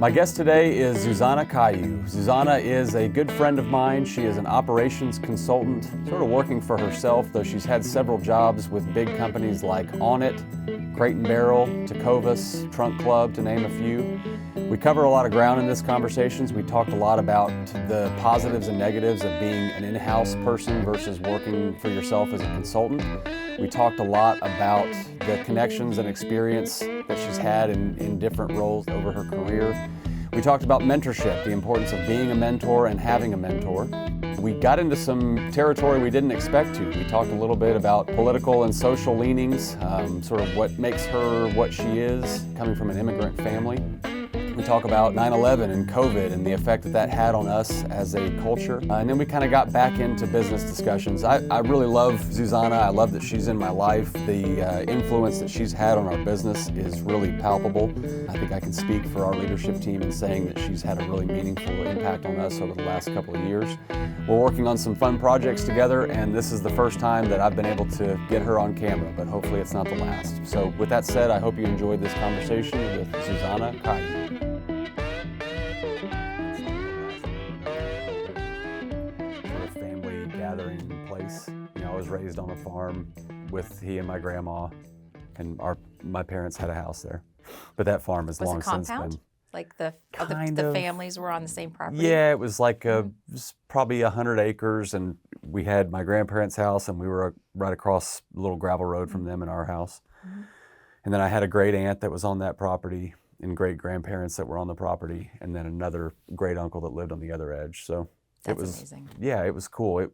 My guest today is Zuzana Kajuch. Zuzana is a good friend of mine. She is an operations consultant, sort of working for herself, though she's had several jobs with big companies like On It, Crate & Barrel, Tecovas, Trunk Club, to name a few. We cover a lot of ground in this conversation. We talked a lot about the positives and negatives of being an in-house person versus working for yourself as a consultant. We talked a lot about the connections and experience that she's had in different roles over her career. We talked about mentorship, the importance of being a mentor and having a mentor. We got into some territory we didn't expect to. We talked a little bit about political and social leanings, sort of what makes her what she is, coming from an immigrant family. We talk about 9/11 and COVID and the effect that that had on us as a culture. And then we kind of got back into business discussions. I really love Zuzana. I love that she's in my life. The influence that she's had on our business is really palpable. I think I can speak for our leadership team in saying that she's had a really meaningful impact on us over the last couple of years. We're working on some fun projects together, and this is the first time that I've been able to get her on camera, but hopefully it's not the last. So with that said, I hope you enjoyed this conversation with Zuzana Kajuch. Gathering place. You know, I was raised on a farm with he and my grandma, and my parents had a house there. But that farm has long since been. Like the families were on the same property? Yeah, it was like probably 100 acres, and we had my grandparents' house, and we were right across a little gravel road from them in our house. Mm-hmm. And then I had a great aunt that was on that property, and great grandparents that were on the property, and then another great uncle that lived on the other edge. So That's amazing. Yeah, it was cool.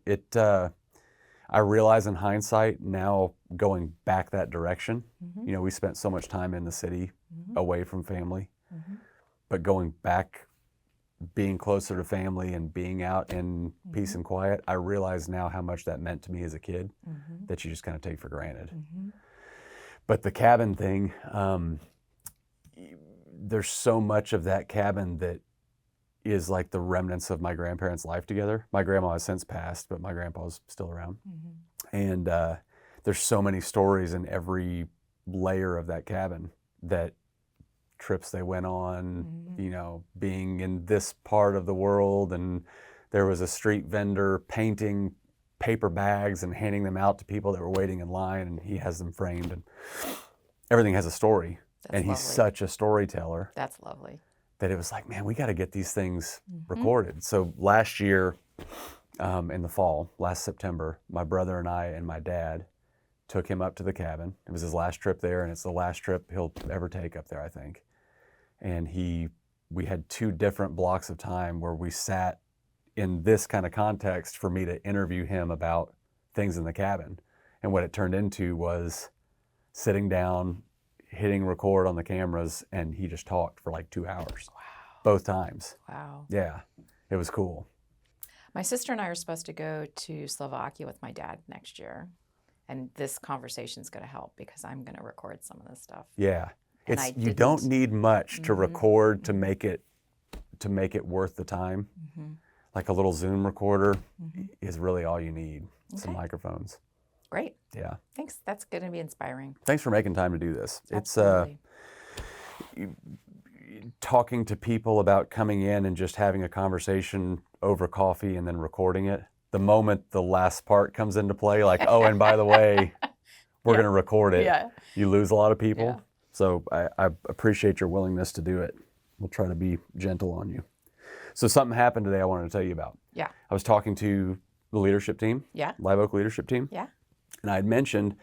I realize in hindsight now, going back that direction, mm-hmm. You know, we spent so much time in the city, mm-hmm. away from family, mm-hmm. but going back, being closer to family and being out in mm-hmm. peace and quiet, I realize now how much that meant to me as a kid, mm-hmm. that you just kind of take for granted. Mm-hmm. But the cabin thing, there's so much of that cabin that is like the remnants of my grandparents' life together. My grandma has since passed, but my grandpa's still around. Mm-hmm. And there's so many stories in every layer of that cabin, that trips they went on, mm-hmm. you know, being in this part of the world, and there was a street vendor painting paper bags and handing them out to people that were waiting in line, and he has them framed, and everything has a story. That's and lovely. He's such a storyteller. That's lovely. That it was like, man, we got to get these things mm-hmm. recorded. So last year, in the fall, last September, my brother and I and my dad took him up to the cabin. It was his last trip there, and it's the last trip he'll ever take up there, I think. And we had 2 different blocks of time where we sat in this kind of context for me to interview him about things in the cabin. And what it turned into was sitting down, hitting record on the cameras, and he just talked for like 2 hours. Wow. Both times. Wow. Yeah, it was cool. My sister and I are supposed to go to Slovakia with my dad next year, and this conversation's going to help because I'm going to record some of this stuff. Yeah, you don't need much mm-hmm. to record to make it worth the time. Mm-hmm. Like a little Zoom recorder mm-hmm. is really all you need. Okay. Some microphones. Great. Yeah. Thanks. That's going to be inspiring. Thanks for making time to do this. Absolutely. It's talking to people about coming in and just having a conversation over coffee and then recording it. The moment the last part comes into play, like, oh, and by the way, we're going to record it. Yeah. You lose a lot of people. Yeah. So I appreciate your willingness to do it. We'll try to be gentle on you. So something happened today I wanted to tell you about. Yeah. I was talking to the leadership team. Yeah. Live Oak leadership team. Yeah. And I had mentioned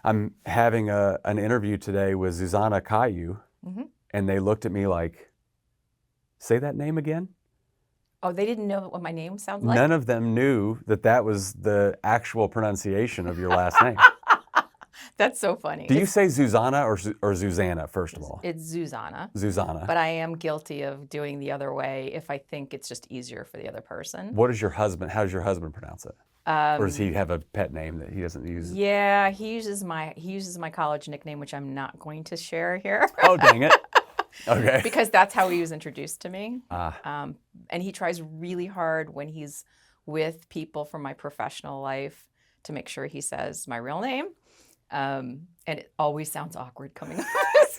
I'm having an interview today with Zuzana Kajuch, mm-hmm. and they looked at me like, say that name again? Oh, they didn't know what my name sounds like? None of them knew that was the actual pronunciation of your last name. That's so funny. Do you say Zuzana or Zuzana, first of all? It's Zuzana. Zuzana. But I am guilty of doing the other way if I think it's just easier for the other person. How does your husband pronounce it? Or does he have a pet name that he doesn't use? Yeah, he uses my college nickname, which I'm not going to share here. Oh, dang it. Okay. Because that's how he was introduced to me. And he tries really hard when he's with people from my professional life to make sure he says my real name. And it always sounds awkward coming out.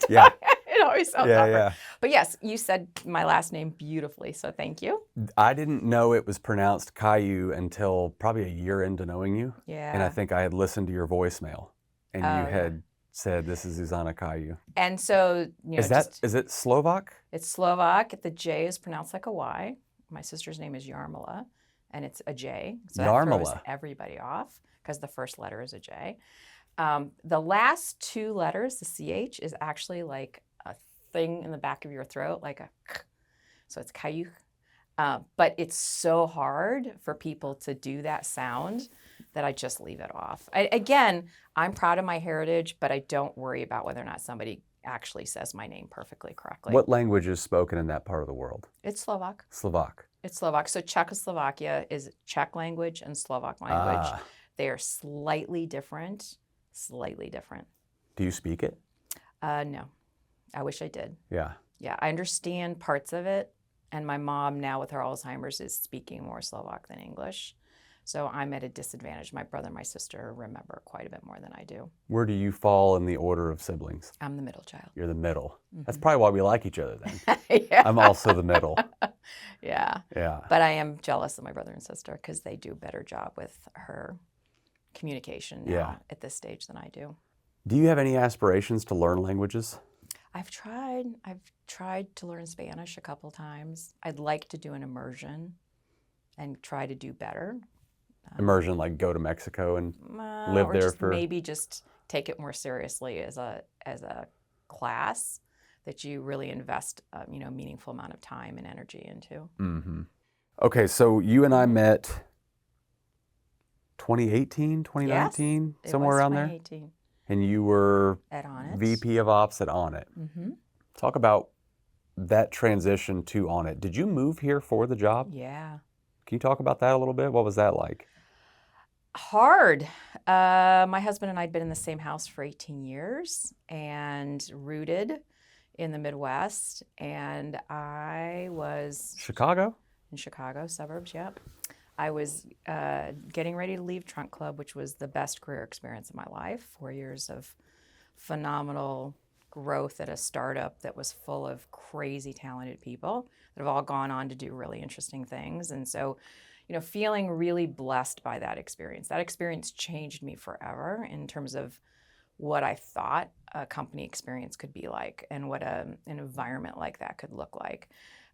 Yeah. It always sounds Yeah, awkward. yeah. But yes, you said my last name beautifully, so thank you. I didn't know it was pronounced Caillou until probably a year into knowing you. Yeah. And I think I had listened to your voicemail, and you Oh, yeah. had said, this is Zuzana Kajuch. And so, you know, Is it Slovak? it's Slovak. The J is pronounced like a Y. My sister's name is Yarmila, and it's a J. So that throws Yarmila. everybody off because the first letter is a J. The last two letters, the CH, is actually like a thing in the back of your throat, like a k. So it's Kajuch. But it's so hard for people to do that sound that I just leave it off. Again, I'm proud of my heritage, but I don't worry about whether or not somebody actually says my name perfectly correctly. What language is spoken in that part of the world? It's Slovak. Slovak. It's Slovak. So Czechoslovakia is Czech language and Slovak language. They are slightly different. Slightly different. Do you speak it? No. I wish I did. Yeah. Yeah, I understand parts of it. And my mom now with her Alzheimer's is speaking more Slovak than English. So I'm at a disadvantage. My brother and my sister remember quite a bit more than I do. Where do you fall in the order of siblings? I'm the middle child. You're the middle. That's probably why we like each other then. Yeah. I'm also the middle. Yeah. Yeah. But I am jealous of my brother and sister because they do a better job with her communication now at this stage than I do. Do you have any aspirations to learn languages? I've tried to learn Spanish a couple times. I'd like to do an immersion and try to do better. Immersion, like go to Mexico and live there for... Maybe just take it more seriously as a class that you really invest a meaningful amount of time and energy into. Mm-hmm. Okay, so you and I met 2018, 2019, yes, somewhere around 2018. there? And you were at Onnit. VP of Ops at Onnit. Mm-hmm. Talk about that transition to Onnit. Did you move here for the job? Yeah. Can you talk about that a little bit? What was that like? Hard. My husband and I had been in the same house for 18 years and rooted in the Midwest. And I was... Chicago? In Chicago, suburbs, yep. I was getting ready to leave Trunk Club, which was the best career experience of my life. 4 years of phenomenal growth at a startup that was full of crazy talented people that have all gone on to do really interesting things. And so, feeling really blessed by that experience. That experience changed me forever in terms of what I thought a company experience could be like and what an environment like that could look like.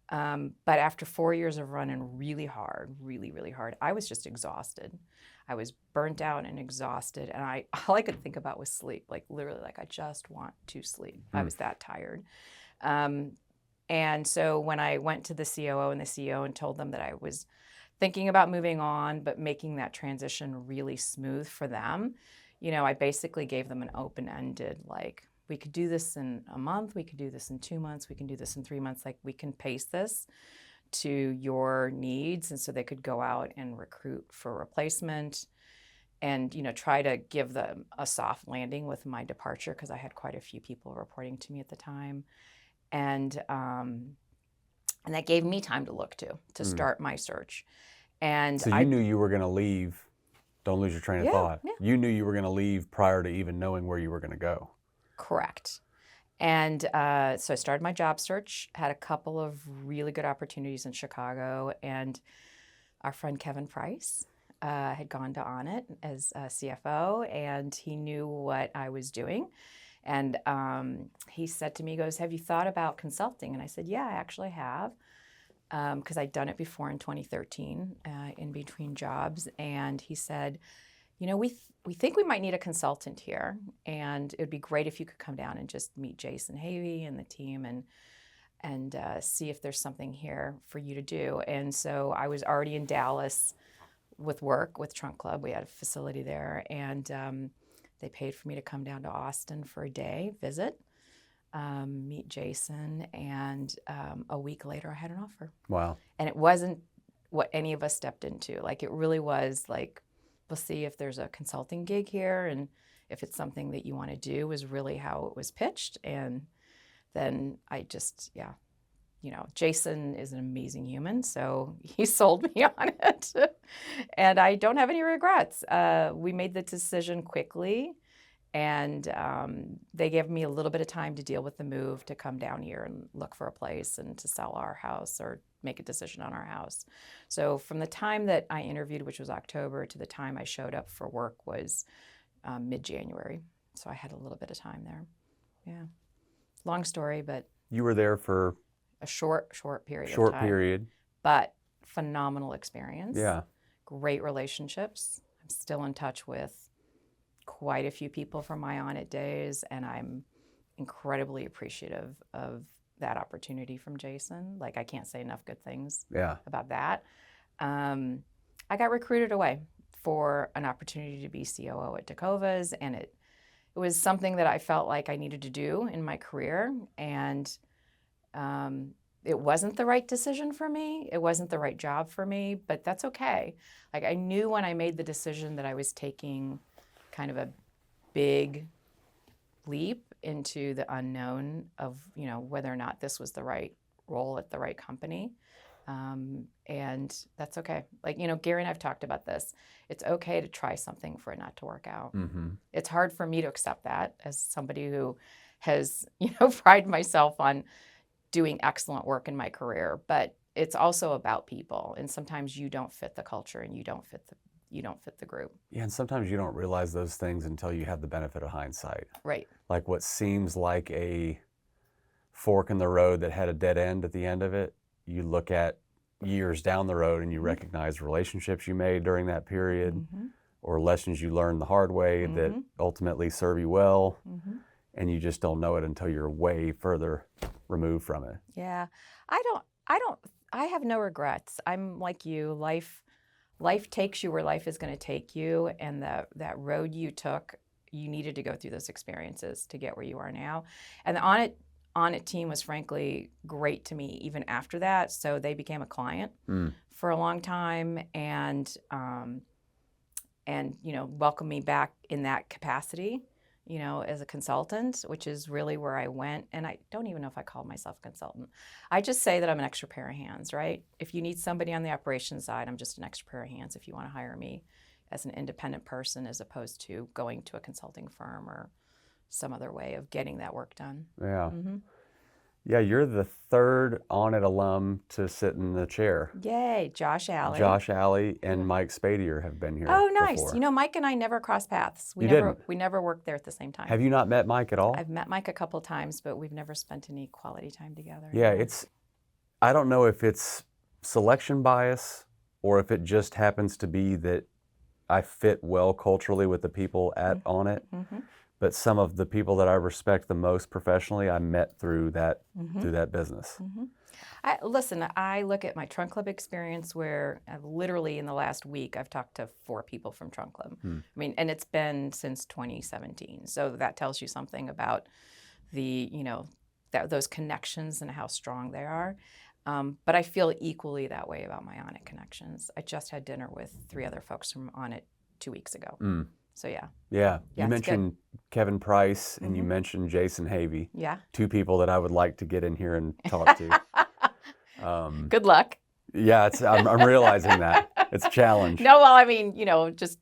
But after 4 years of running really hard, really hard, I was just exhausted. I was burnt out and exhausted, and all I could think about was sleep. Like literally, I just want to sleep. I was that tired. And so when I went to the COO and the CEO and told them that I was thinking about moving on, but making that transition really smooth for them, I basically gave them an open-ended, we could do this in a month, we could do this in 2 months, we can do this in 3 months, we can pace this to your needs. And so they could go out and recruit for replacement and, try to give them a soft landing with my departure because I had quite a few people reporting to me at the time. And that gave me time to look to start my search. And so you knew you were going to leave. Don't lose your train of thought. Yeah. You knew you were going to leave prior to even knowing where you were going to go. Correct. And so I started my job search, had a couple of really good opportunities in Chicago, and our friend Kevin Price had gone to Onnit as a CFO, and he knew what I was doing. And he said to me, he goes, "Have you thought about consulting?" And I said, "Yeah, I actually have," because I'd done it before in 2013 in between jobs. And he said, we think we might need a consultant here, and it would be great if you could come down and just meet Jason Havey and the team and see if there's something here for you to do. And so I was already in Dallas with work with Trunk Club. We had a facility there, and they paid for me to come down to Austin for a day, visit, meet Jason, and a week later I had an offer. Wow. And it wasn't what any of us stepped into. It really was we'll see if there's a consulting gig here and if it's something that you want to do, was really how it was pitched. And then I just, Jason is an amazing human, so he sold me on it. And I don't have any regrets. We made the decision quickly, And they gave me a little bit of time to deal with the move, to come down here and look for a place and to sell our house or make a decision on our house. So from the time that I interviewed, which was October, to the time I showed up for work was mid-January. So I had a little bit of time there. Yeah. Long story, but You were there for a short period of short time. period. But phenomenal experience. Yeah. Great relationships. I'm still in touch with quite a few people from my On It days, and I'm incredibly appreciative of that opportunity from Jason. Like, I can't say enough good things about that. I got recruited away for an opportunity to be COO at Tecovas, and it was something that I felt like I needed to do in my career, and it wasn't the right decision for me. It wasn't the right job for me, but that's okay. Like, I knew when I made the decision that I was taking kind of a big leap into the unknown of, whether or not this was the right role at the right company. And that's okay. Like, Gary and I've talked about this. It's okay to try something for it not to work out. Mm-hmm. It's hard for me to accept that as somebody who has, prided myself on doing excellent work in my career, but it's also about people. And sometimes you don't fit the culture and you don't fit the group. Yeah, and sometimes you don't realize those things until you have the benefit of hindsight. Right. Like what seems like a fork in the road that had a dead end at the end of it, you look at years down the road and you recognize relationships you made during that period or lessons you learned the hard way that ultimately serve you well. And you just don't know it until you're way further removed from it. Yeah. I have no regrets. I'm like you. Life takes you where life is going to take you, and that road you took, you needed to go through those experiences to get where you are now. And the On It team was frankly great to me even after that. So they became a client for a long time, and welcomed me back in that capacity, as a consultant, which is really where I went. And I don't even know if I call myself a consultant. I just say that I'm an extra pair of hands, right? If you need somebody on the operations side, I'm just an extra pair of hands if you want to hire me as an independent person as opposed to going to a consulting firm or some other way of getting that work done. Yeah. Yeah, you're the third On It alum to sit in the chair. Yay, Josh Alley. Josh Alley and Mike Spadier have been here. Oh, nice. Before. Mike and I never crossed paths. We never worked there at the same time. Have you not met Mike at all? I've met Mike a couple of times, but we've never spent any quality time together. Yeah, I don't know if it's selection bias or if it just happens to be that I fit well culturally with the people at On It. But some of the people that I respect the most professionally, I met through that business. I look at my Trunk Club experience where literally in the last week I've talked to 4 people from Trunk Club. I mean, and it's been since 2017. So that tells you something about those connections and how strong they are. But I feel equally that way about my On It connections. I just had dinner with 3 other folks from On It 2 weeks ago. So yeah. Yeah, you mentioned Kevin Price and you mentioned Jason Havey. Yeah. 2 people that I would like to get in here and talk to. Good luck. Yeah, I'm realizing that. It's a challenge. No, well, I mean, just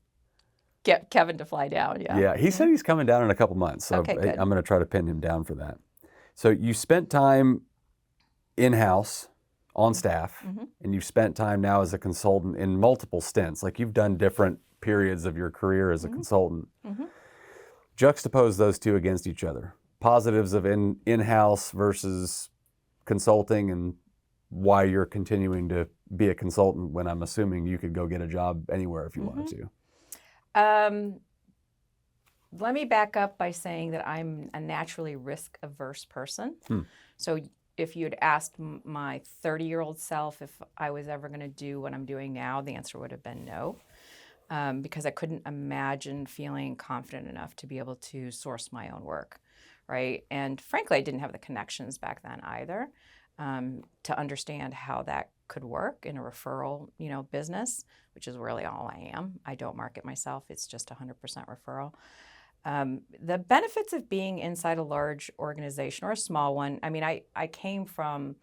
get Kevin to fly down. Yeah. Yeah, he said he's coming down in a couple months. So Okay, good. I'm going to try to pin him down for that. So you spent time in-house on staff and you've spent time now as a consultant in multiple stints. Like you've done different periods of your career as a consultant. Juxtapose those two against each other. Positives of in-house versus consulting and why you're continuing to be a consultant when I'm assuming you could go get a job anywhere if you wanted to. Let me back up by saying that I'm a naturally risk-averse person. So if you'd asked my 30-year-old self if I was ever going to do what I'm doing now, the answer would have been no. Because I couldn't imagine feeling confident enough to be able to source my own work, right? And frankly, I didn't have the connections back then either to understand how that could work in a referral, business, which is really all I am. I don't market myself. It's just 100% referral. The benefits of being inside a large organization or a small one, I mean, I came from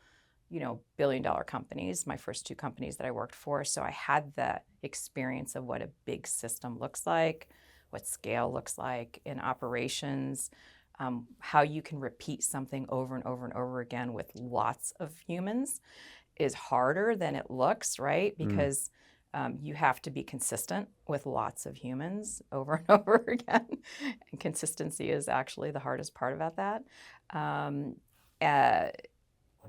billion-dollar companies, my first 2 companies that I worked for. So I had the experience of what a big system looks like, what scale looks like in operations, how you can repeat something over and over and over again with lots of humans is harder than it looks, right? Because you have to be consistent with lots of humans over and over again. And consistency is actually the hardest part about that.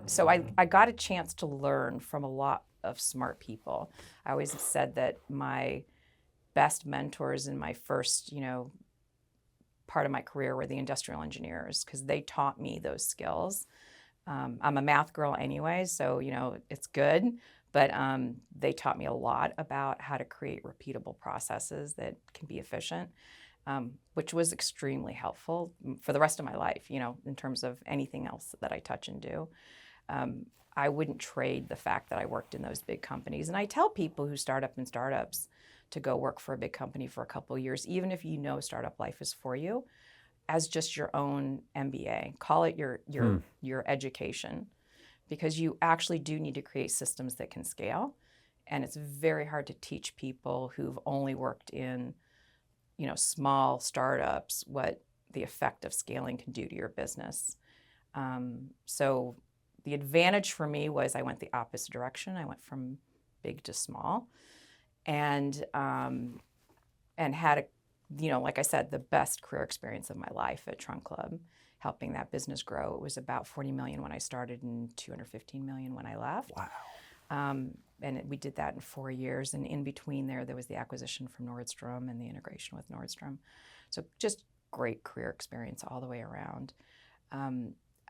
So I got a chance to learn from a lot of smart people. I always have said that my best mentors in my first, part of my career were the industrial engineers, because they taught me those skills. I'm a math girl anyway, so it's good, but they taught me a lot about how to create repeatable processes that can be efficient, which was extremely helpful for the rest of my life, in terms of anything else that I touch and do. I wouldn't trade the fact that I worked in those big companies. And I tell people who start up in startups to go work for a big company for a couple of years, even if you know startup life is for you, as just your own MBA. Call it your education, because you actually do need to create systems that can scale. And it's very hard to teach people who've only worked in, small startups what the effect of scaling can do to your business. So the advantage for me was I went the opposite direction. I went from big to small, and had like I said, the best career experience of my life at Trunk Club, helping that business grow. It was about $40 million when I started and $215 million when I left. Wow. And we did that in 4 years. And in between there was the acquisition from Nordstrom and the integration with Nordstrom. So just great career experience all the way around.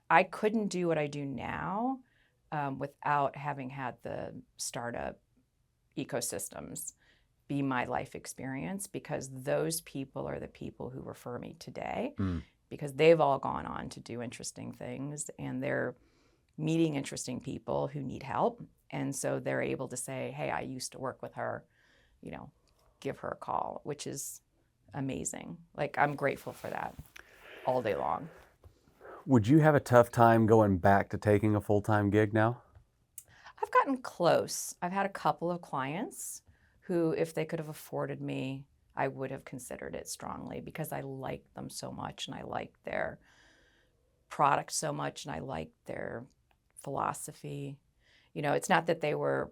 I couldn't do what I do now without having had the startup ecosystems be my life experience, because those people are the people who refer me today, because they've all gone on to do interesting things, and they're meeting interesting people who need help. And so they're able to say, hey, I used to work with her, give her a call, which is amazing. Like, I'm grateful for that all day long. Would you have a tough time going back to taking a full-time gig now? I've gotten close. I've had a couple of clients who, if they could have afforded me, I would have considered it strongly, because I liked them so much, and I liked their product so much, and I liked their philosophy. It's not that they were,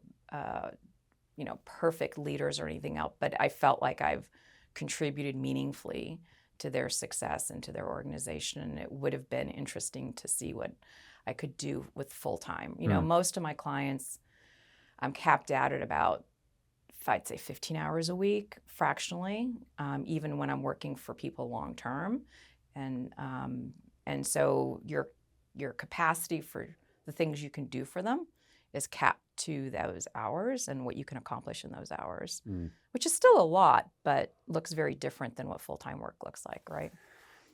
perfect leaders or anything else, but I felt like I've contributed meaningfully to their success and to their organization, and it would have been interesting to see what I could do with full-time. Most of my clients, I'm capped out at about, I'd say 15 hours a week, fractionally, even when I'm working for people long-term. And so your capacity for the things you can do for them is capped to those hours and what you can accomplish in those hours, which is still a lot, but looks very different than what full-time work looks like, right?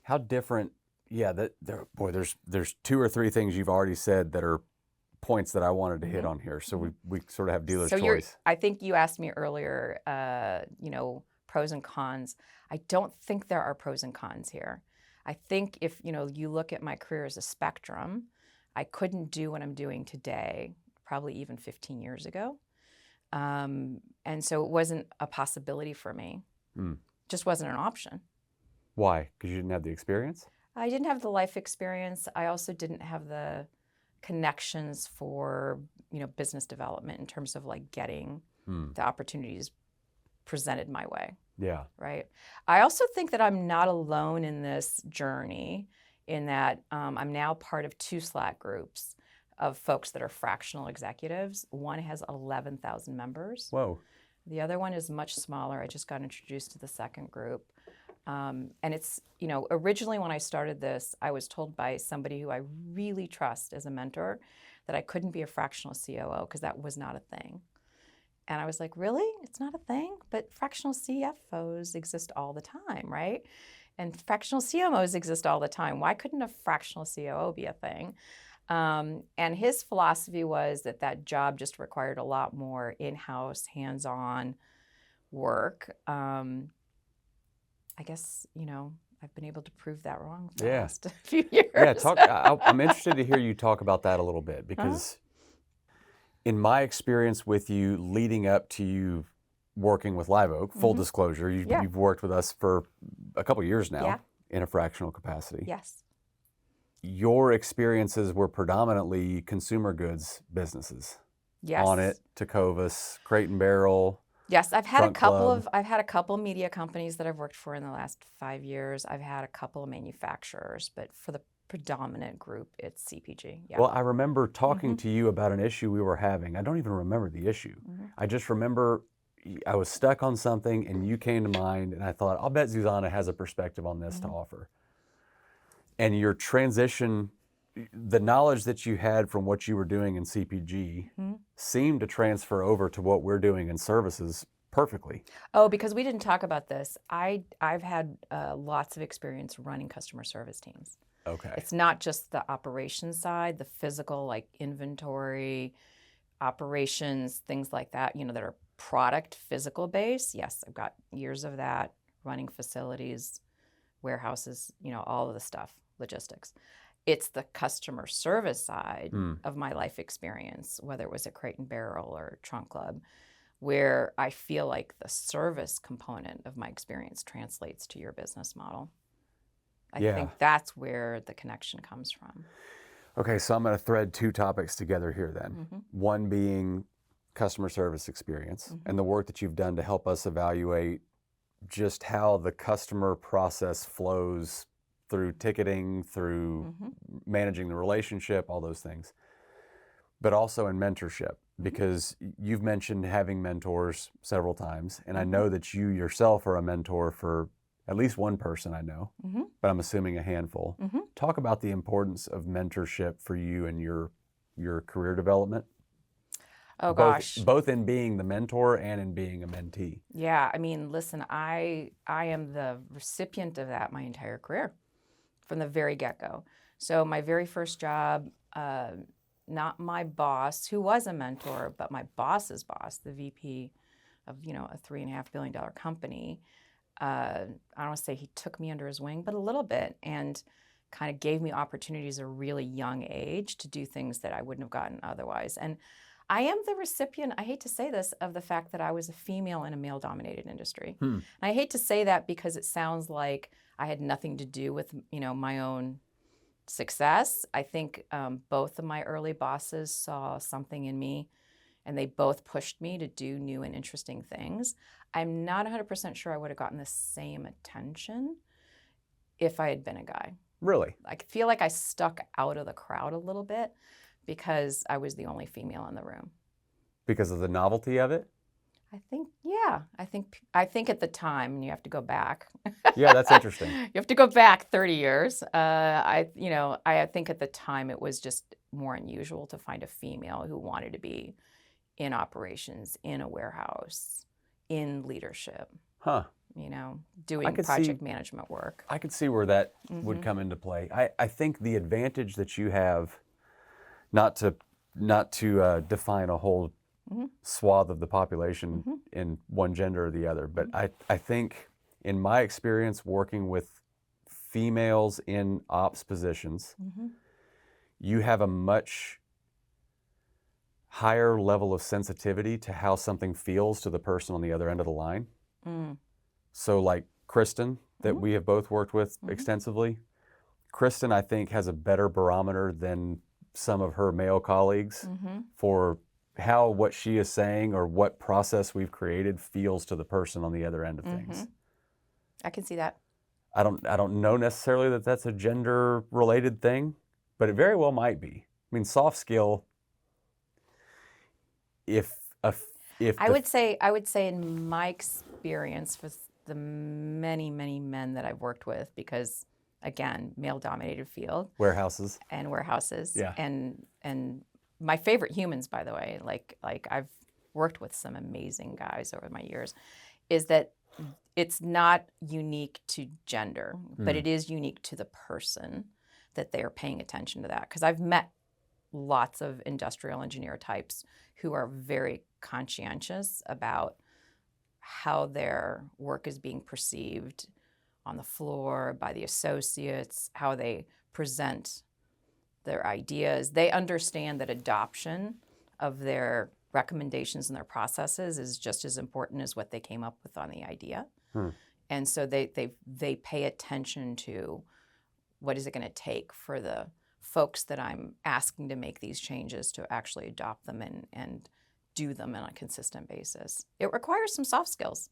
How different? Yeah, there's 2 or 3 things you've already said that are points that I wanted to hit on here. So we sort of have dealer's choice. I think you asked me earlier, pros and cons. I don't think there are pros and cons here. I think if you look at my career as a spectrum, I couldn't do what I'm doing today, probably even 15 years ago. And so it wasn't a possibility for me. Just wasn't an option. Why? Because you didn't have the experience? I didn't have the life experience. I also didn't have the connections for, business development in terms of like getting the opportunities presented my way. Yeah. Right. I also think that I'm not alone in this journey, in that I'm now part of 2 Slack groups of folks that are fractional executives. One has 11,000 members. Whoa. The other one is much smaller. I just got introduced to the second group. And it's, originally when I started this, I was told by somebody who I really trust as a mentor that I couldn't be a fractional COO because that was not a thing. And I was like, really? It's not a thing? But fractional CFOs exist all the time, right? And fractional CMOs exist all the time. Why couldn't a fractional COO be a thing? And his philosophy was that job just required a lot more in-house, hands-on work. I guess, I've been able to prove that wrong for the last few years. Yeah, I'm interested to hear you talk about that a little bit, because in my experience with you leading up to you working with Live Oak. Full disclosure, you've worked with us for a couple years now in a fractional capacity. Yes. Your experiences were predominantly consumer goods businesses. Yes. On It, Tecovas, Crate and Barrel. Yes, I've had Club. I've had a couple of media companies that I've worked for in the last 5 years. I've had a couple of manufacturers, but for the predominant group, it's CPG. Yeah. Well, I remember talking to you about an issue we were having. I don't even remember the issue. I just remember I was stuck on something and you came to mind and I thought, I'll bet Zuzana has a perspective on this to offer. And your transition, the knowledge that you had from what you were doing in CPG seemed to transfer over to what we're doing in services perfectly. Oh, because we didn't talk about this. I've had lots of experience running customer service teams. Okay. It's not just the operations side, the physical, like inventory, operations, things like that, that are product physical base. Yes, I've got years of that, running facilities, warehouses, all of the stuff, logistics. It's the customer service side of my life experience, whether it was at Crate and Barrel or Trunk Club, where I feel like the service component of my experience translates to your business model. I think that's where the connection comes from. Okay, so I'm going to thread two topics together here then. One being customer service experience and the work that you've done to help us evaluate just how the customer process flows through ticketing, through managing the relationship, all those things. But also in mentorship, because you've mentioned having mentors several times, and I know that you yourself are a mentor for at least one person I know, but I'm assuming a handful. Talk about the importance of mentorship for you and your career development. Oh, gosh. Both in being the mentor and in being a mentee. Yeah, I mean, listen, I am the recipient of that my entire career from the very get-go. So my very first job, not my boss, who was a mentor, but my boss's boss, the VP of, a $3.5 billion company, I don't want to say he took me under his wing, but a little bit, and kind of gave me opportunities at a really young age to do things that I wouldn't have gotten otherwise. And I am the recipient, I hate to say this, of the fact that I was a female in a male-dominated industry. And I hate to say that because it sounds like I had nothing to do with, my own success. I think both of my early bosses saw something in me, and they both pushed me to do new and interesting things. I'm not 100% sure I would have gotten the same attention if I had been a guy. Really? I feel like I stuck out of the crowd a little bit because I was the only female in the room. Because of the novelty of it? I think, yeah. I think at the time, and you have to go back. Yeah, that's interesting. You have to go back 30 years. I think at the time it was just more unusual to find a female who wanted to be in operations, in a warehouse, in leadership. Huh. Doing project management work. I could see where that would come into play. I think the advantage that you have, not to define a whole swath of the population in one gender or the other, but I think in my experience working with females in ops positions, you have a much higher level of sensitivity to how something feels to the person on the other end of the line. So like Kristen, that we have both worked with extensively, Kristen, I think, has a better barometer than some of her male colleagues for how what she is saying or what process we've created feels to the person on the other end of things. I can see that. I don't know necessarily that that's a gender related thing, but it very well might be. I mean, soft skill, I would say in my experience with the many, many men that I've worked with, because again, male dominated field. Warehouses. Yeah. And my favorite humans, by the way, like I've worked with some amazing guys over my years, is that it's not unique to gender, but it is unique to the person that they are paying attention to that. Because I've met lots of industrial engineer types who are very conscientious about how their work is being perceived on the floor by the associates, how they present their ideas. They understand that adoption of their recommendations and their processes is just as important as what they came up with on the idea. And so they pay attention to what is it going to take for the folks that I'm asking to make these changes to actually adopt them and do them on a consistent basis. It requires some soft skills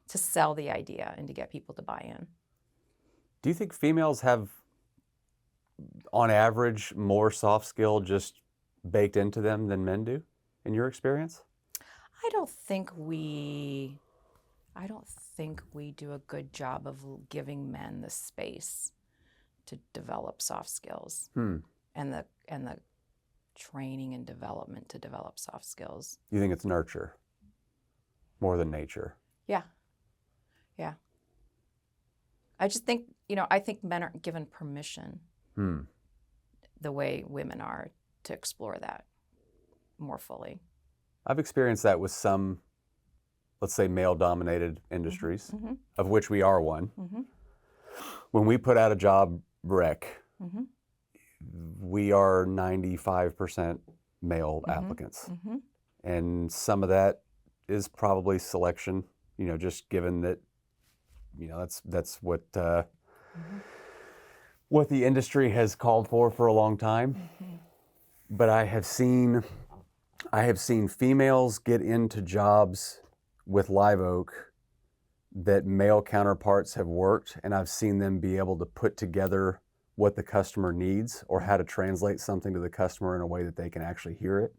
to sell the idea and to get people to buy in. Do you think females have, on average, more soft skill just baked into them than men do, in your experience? I don't think we do a good job of giving men the space to develop soft skills and the training and development to develop soft skills. You think it's nurture more than nature? Yeah. I just think, I think men aren't given permission the way women are to explore that more fully. I've experienced that with some, let's say, male-dominated industries, of which we are one. When we put out a job rec, we are 95% male applicants. And some of that is probably selection, just given that, that's what what the industry has called for a long time. But I have seen females get into jobs with Live Oak that male counterparts have worked, and I've seen them be able to put together what the customer needs or how to translate something to the customer in a way that they can actually hear it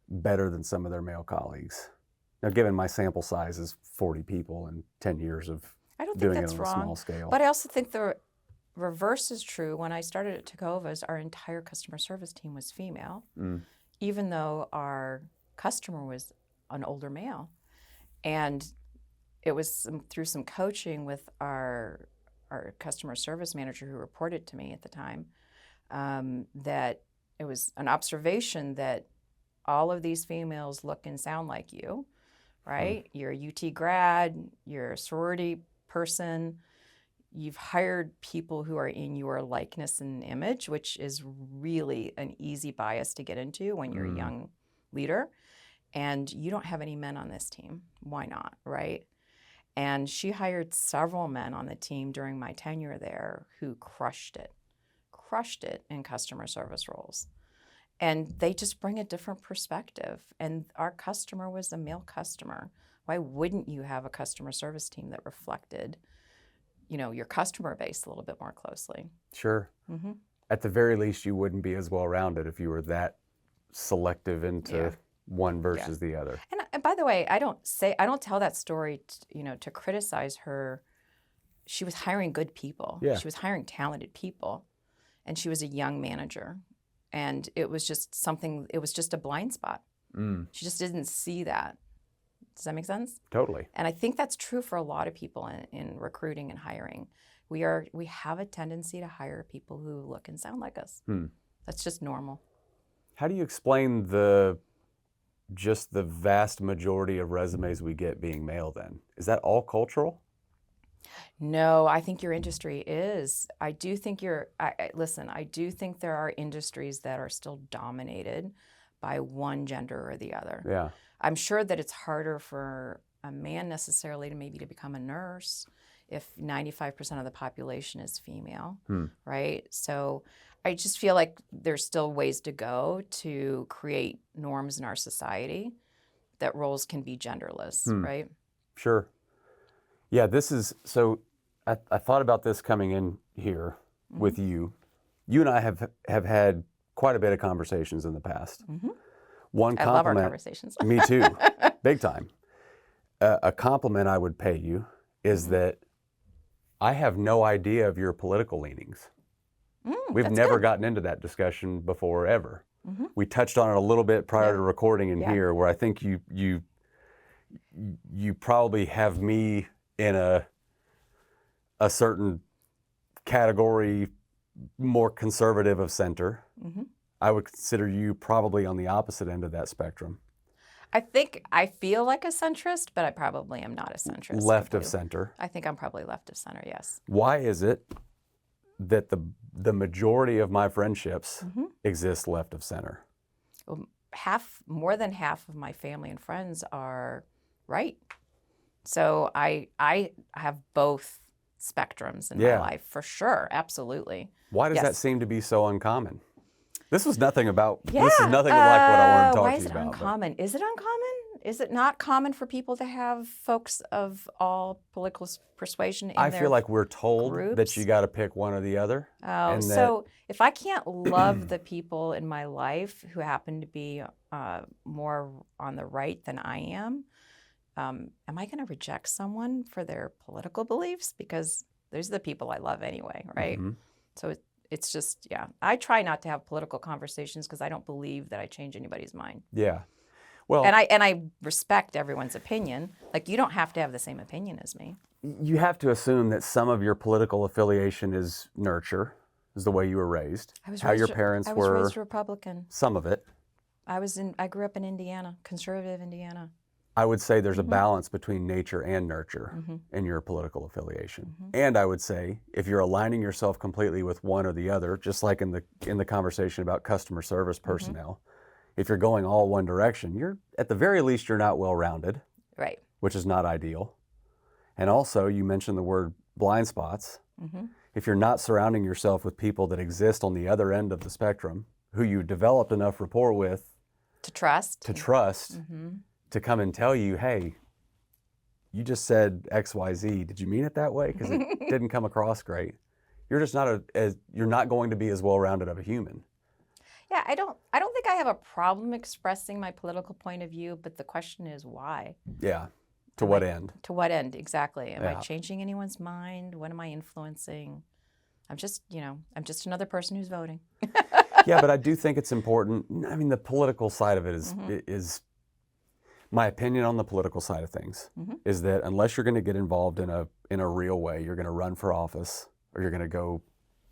better than some of their male colleagues. Now, given my sample size is 40 people and 10 years of doing it on a small scale. But I also think the reverse is true. When I started at Tecovas, our entire customer service team was female, even though our customer was an older male. And it was through some coaching with our customer service manager who reported to me at the time, that it was an observation that all of these females look and sound like you, right? You're a UT grad, you're a sorority person, you've hired people who are in your likeness and image, which is really an easy bias to get into when you're a young leader. And you don't have any men on this team. Why not, right? And she hired several men on the team during my tenure there who crushed it in customer service roles. And they just bring a different perspective. And our customer was a male customer. Why wouldn't you have a customer service team that reflected, your customer base a little bit more closely? Sure. At the very least, you wouldn't be as well-rounded if you were that selective into one versus the other. And by the way, I don't tell that story, to criticize her. She was hiring good people. Yeah. She was hiring talented people, and she was a young manager. And it was just a blind spot. She just didn't see that. Does that make sense? Totally. And I think that's true for a lot of people in recruiting and hiring. We have a tendency to hire people who look and sound like us. That's just normal. How do you explain the vast majority of resumes we get being male then? Is that all cultural? No, I think your industry is. I do think I do think there are industries that are still dominated by one gender or the other. Yeah. I'm sure that it's harder for a man necessarily to become a nurse if 95% of the population is female, right? So I just feel like there's still ways to go to create norms in our society that roles can be genderless, right? Sure. Yeah, I thought about this coming in here with you. You and I have had quite a bit of conversations in the past. One I love our compliment, conversations. Me too, big time. A compliment I would pay you is that I have no idea of your political leanings. We've never gotten into that discussion before, ever. We touched on it a little bit prior to recording in here, where I think you probably have me in a certain category more conservative of center. I would consider you probably on the opposite end of that spectrum. I think I feel like a centrist, but I probably am not a centrist. Left of center. I think I'm probably left of center, yes. Why is it that the majority of my friendships exist left of center? more than half of my family and friends are right. So I have both spectrums in my life for sure, absolutely. Why does that Yes. seem to be so uncommon? This is nothing like what I wanted to talk Why to is you it about. uncommon? Is it uncommon? Is it not common for people to have folks of all political persuasion in I their feel like we're told that groups? you got to pick one or the other. Oh, and so if I can't love the people in my life who happen to be more on the right than I am I going to reject someone for their political beliefs? Because those are the people I love anyway, right? Mm-hmm. So it's just, yeah. I try not to have political conversations because I don't believe that I change anybody's mind. Yeah. Well, and I respect everyone's opinion. Like, you don't have to have the same opinion as me. you have to assume that some of your political affiliation is nurture, is the way you were raised, how your parents I was were. raised Republican. Some of it. I grew up in Indiana, conservative Indiana. I would say there's a balance between nature and nurture in your political affiliation. And I would say if you're aligning yourself completely with one or the other, just like in the conversation about customer service personnel, if you're going all one direction, you're at the very least you're not well-rounded, right? Which is not ideal. And also, you mentioned the word blind spots. If you're not surrounding yourself with people that exist on the other end of the spectrum, who you developed enough rapport with to trust, to come and tell you, hey, you just said X, Y, Z. Did you mean it that way? Because it didn't come across great. You're just not you're not going to be as well-rounded of a human. Yeah, I don't think I have a problem expressing my political point of view, but the question is why? Yeah. To what end? To what end, exactly. Am I changing anyone's mind? What am I influencing? I'm just another person who's voting. Yeah, but I do think it's important. I mean, the political side of it is my opinion on the political side of things is that unless you're going to get involved in a real way, you're going to run for office or you're going to go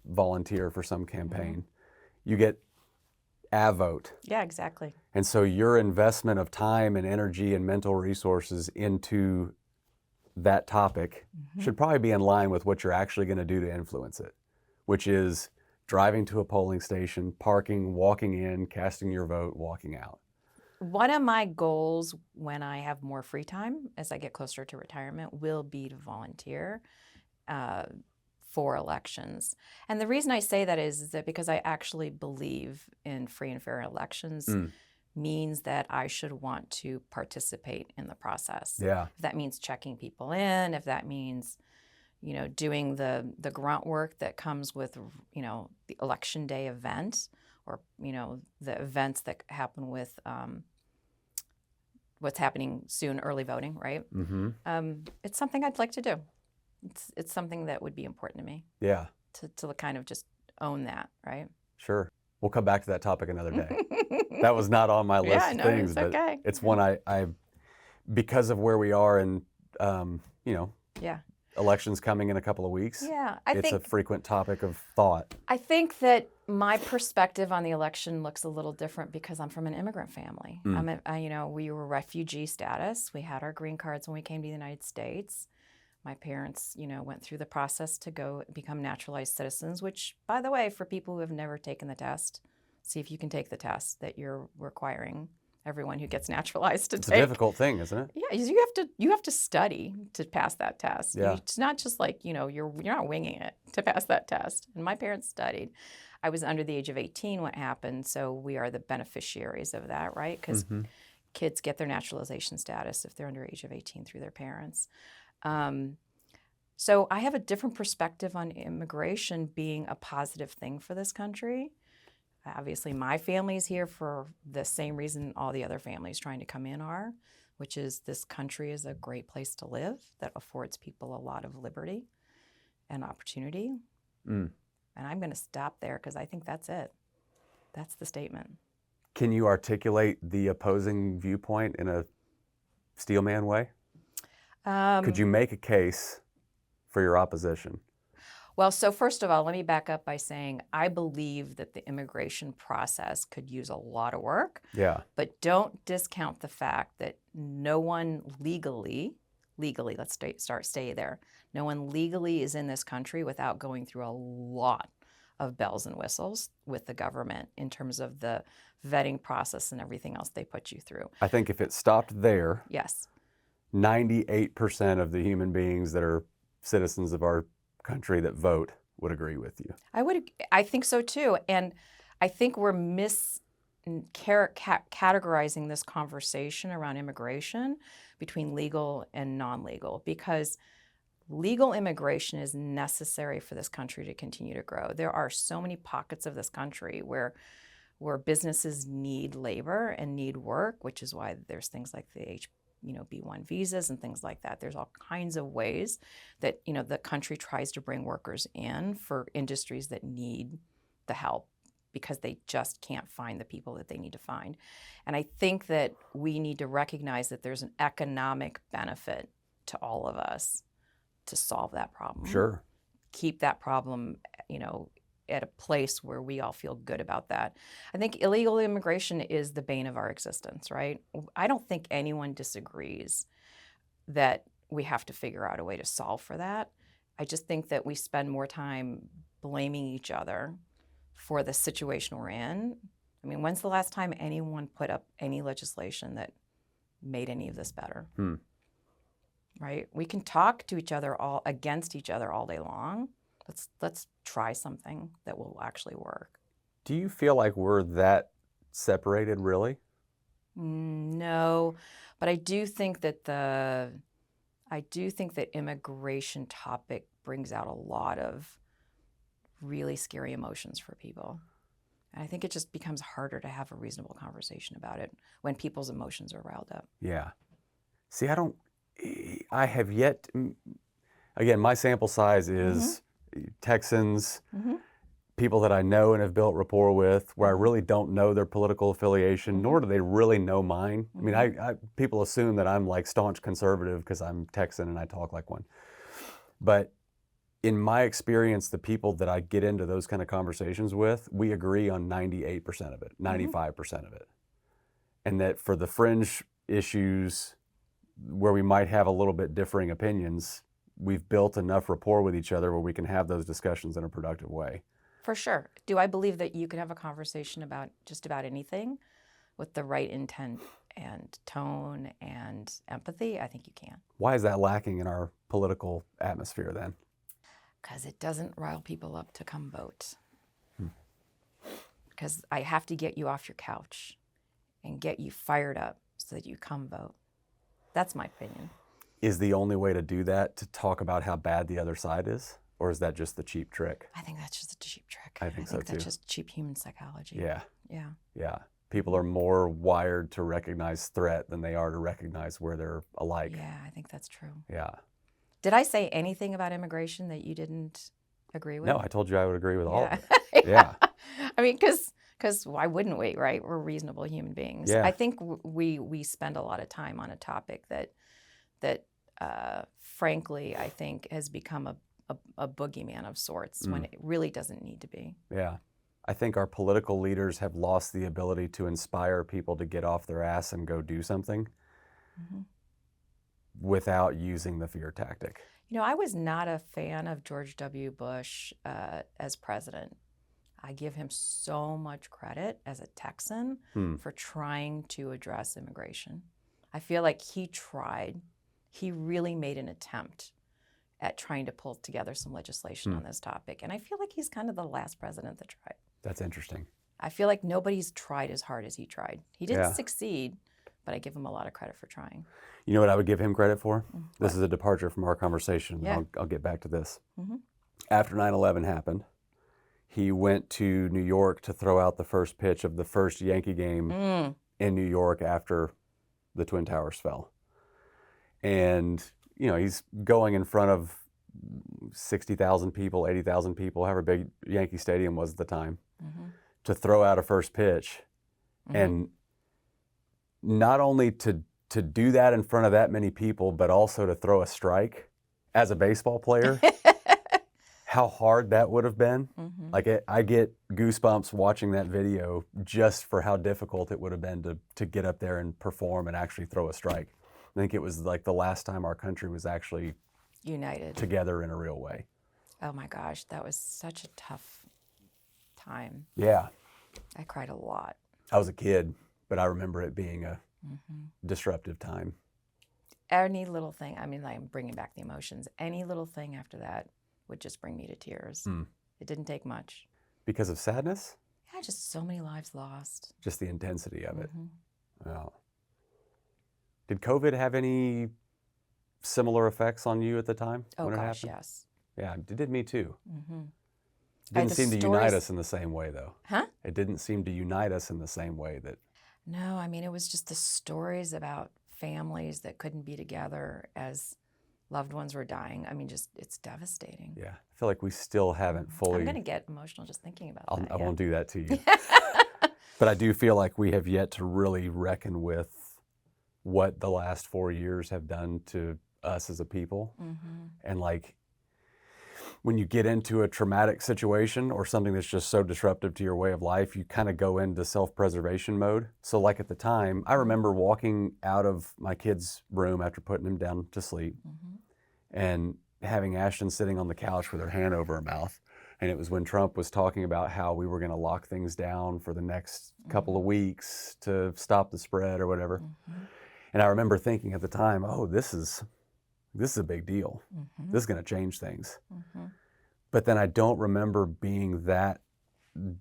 volunteer for some campaign, you get a vote. Yeah, exactly. And so your investment of time and energy and mental resources into that topic should probably be in line with what you're actually going to do to influence it, which is driving to a polling station, parking, walking in, casting your vote, walking out. One of my goals when I have more free time, as I get closer to retirement, will be to volunteer for elections. And the reason I say that is that because I actually believe in free and fair elections means that I should want to participate in the process. Yeah. If that means checking people in, if that means, doing the grunt work that comes with, the election day event or, the events that happen with what's happening soon, early voting, right? It's something I'd like to do. It's something that would be important to me. Yeah. To kind of just own that, right? Sure. We'll come back to that topic another day. That was not on my list of things, but it's one I because of where we are and elections coming in a couple of weeks. Yeah, it's a frequent topic of thought. I think that my perspective on the election looks a little different because I'm from an immigrant family. We were refugee status. We had our green cards when we came to the United States. My parents, went through the process to go become naturalized citizens, which, by the way, for people who have never taken the test, see if you can take the test that you're requiring everyone who gets naturalized to take. It's a difficult thing, isn't it? Yeah, you have to study to pass that test. Yeah. It's not just like, you're not winging it to pass that test. And my parents studied. I was under the age of 18 when it happened, so we are the beneficiaries of that, right? Because kids get their naturalization status if they're under age of 18 through their parents. So I have a different perspective on immigration being a positive thing for this country. Obviously, my family is here for the same reason all the other families trying to come in are, which is this country is a great place to live that affords people a lot of liberty and opportunity. And I'm going to stop there because I think that's it. That's the statement. Can you articulate the opposing viewpoint in a steelman way? Could you make a case for your opposition? Well, so first of all, let me back up by saying I believe that the immigration process could use a lot of work. Yeah. But don't discount the fact that no one legally, let's stay there. No one legally is in this country without going through a lot of bells and whistles with the government in terms of the vetting process and everything else they put you through. I think if it stopped there, Yes. 98% of the human beings that are citizens of our country that vote would agree with you. I think so too. And I think we're categorizing this conversation around immigration between legal and non-legal, because legal immigration is necessary for this country to continue to grow. There are so many pockets of this country where businesses need labor and need work, which is why there's things like the B1 visas and things like that. There's all kinds of ways that the country tries to bring workers in for industries that need the help because they just can't find the people that they need to find. And I think that we need to recognize that there's an economic benefit to all of us to solve that problem. Sure. Keep that problem, at a place where we all feel good about that. I think illegal immigration is the bane of our existence, right? I don't think anyone disagrees that we have to figure out a way to solve for that. I just think that we spend more time blaming each other for the situation we're in. I mean, when's the last time anyone put up any legislation that made any of this better? Right? We can talk to each other against each other all day long. Let's try something that will actually work. Do you feel like we're that separated, really? No, but I do think that immigration topic brings out a lot of really scary emotions for people. And I think it just becomes harder to have a reasonable conversation about it when people's emotions are riled up. Yeah. See, I have yet, again, my sample size is Texans, people that I know and have built rapport with, where I really don't know their political affiliation, nor do they really know mine. I mean, people assume that I'm like staunch conservative because I'm Texan and I talk like one. But in my experience, the people that I get into those kind of conversations with, we agree on 98% of it, 95% of it. And that for the fringe issues where we might have a little bit differing opinions, we've built enough rapport with each other where we can have those discussions in a productive way. For sure. Do I believe that you can have a conversation about just about anything with the right intent and tone and empathy? I think you can. Why is that lacking in our political atmosphere then? Because it doesn't rile people up to come vote. Because I have to get you off your couch and get you fired up so that you come vote. That's my opinion. Is the only way to do that to talk about how bad the other side is? Or is that just the cheap trick? I think that's just a cheap trick. I think so too. That's just cheap human psychology. Yeah. People are more wired to recognize threat than they are to recognize where they're alike. Yeah, I think that's true. Yeah. Did I say anything about immigration that you didn't agree with? No, I told you I would agree with all of it. Yeah. I mean, because why wouldn't we, right? We're reasonable human beings. Yeah. I think we spend a lot of time on a topic that frankly, I think has become a boogeyman of sorts when it really doesn't need to be. Yeah. I think our political leaders have lost the ability to inspire people to get off their ass and go do something without using the fear tactic. I was not a fan of George W. Bush as president. I give him so much credit as a Texan for trying to address immigration. I feel like he tried. He really made an attempt at trying to pull together some legislation on this topic. And I feel like he's kind of the last president that tried. That's interesting. I feel like nobody's tried as hard as he tried. He didn't succeed, but I give him a lot of credit for trying. You know what I would give him credit for? This is a departure from our conversation. Yeah. I'll get back to this. After 9/11 happened, he went to New York to throw out the first pitch of the first Yankee game in New York after the Twin Towers fell. And, he's going in front of 60,000 people, 80,000 people, however big Yankee Stadium was at the time, to throw out a first pitch. And not only to do that in front of that many people, but also to throw a strike as a baseball player, how hard that would have been. Like I get goosebumps watching that video just for how difficult it would have been to get up there and perform and actually throw a strike. I think it was like the last time our country was actually united together in a real way. Oh my gosh, that was such a tough time. Yeah. I cried a lot. I was a kid, but I remember it being a disruptive time. Any little thing, I mean, I'm bringing back the emotions. Any little thing after that would just bring me to tears. It didn't take much. Because of sadness? Yeah, just so many lives lost. Just the intensity of it. Wow. Did COVID have any similar effects on you at the time when it happened? Yes. Yeah, it did me too. It The didn't seem to unite stories- us in the same way, though. Huh? It didn't seem to unite us in the same way that... No, I mean, it was just the stories about families that couldn't be together as loved ones were dying. I mean, just, it's devastating. Yeah, I feel like we still haven't fully... I'm going to get emotional just thinking about that. I won't do that to you. But I do feel like we have yet to really reckon with what the last 4 years have done to us as a people. And like, when you get into a traumatic situation or something that's just so disruptive to your way of life, you kind of go into self-preservation mode. So like at the time, I remember walking out of my kid's room after putting him down to sleep and having Ashton sitting on the couch with her hand over her mouth. And it was when Trump was talking about how we were going to lock things down for the next couple of weeks to stop the spread or whatever. And I remember thinking at the time, oh, this is a big deal. This is going to change things. But then I don't remember being that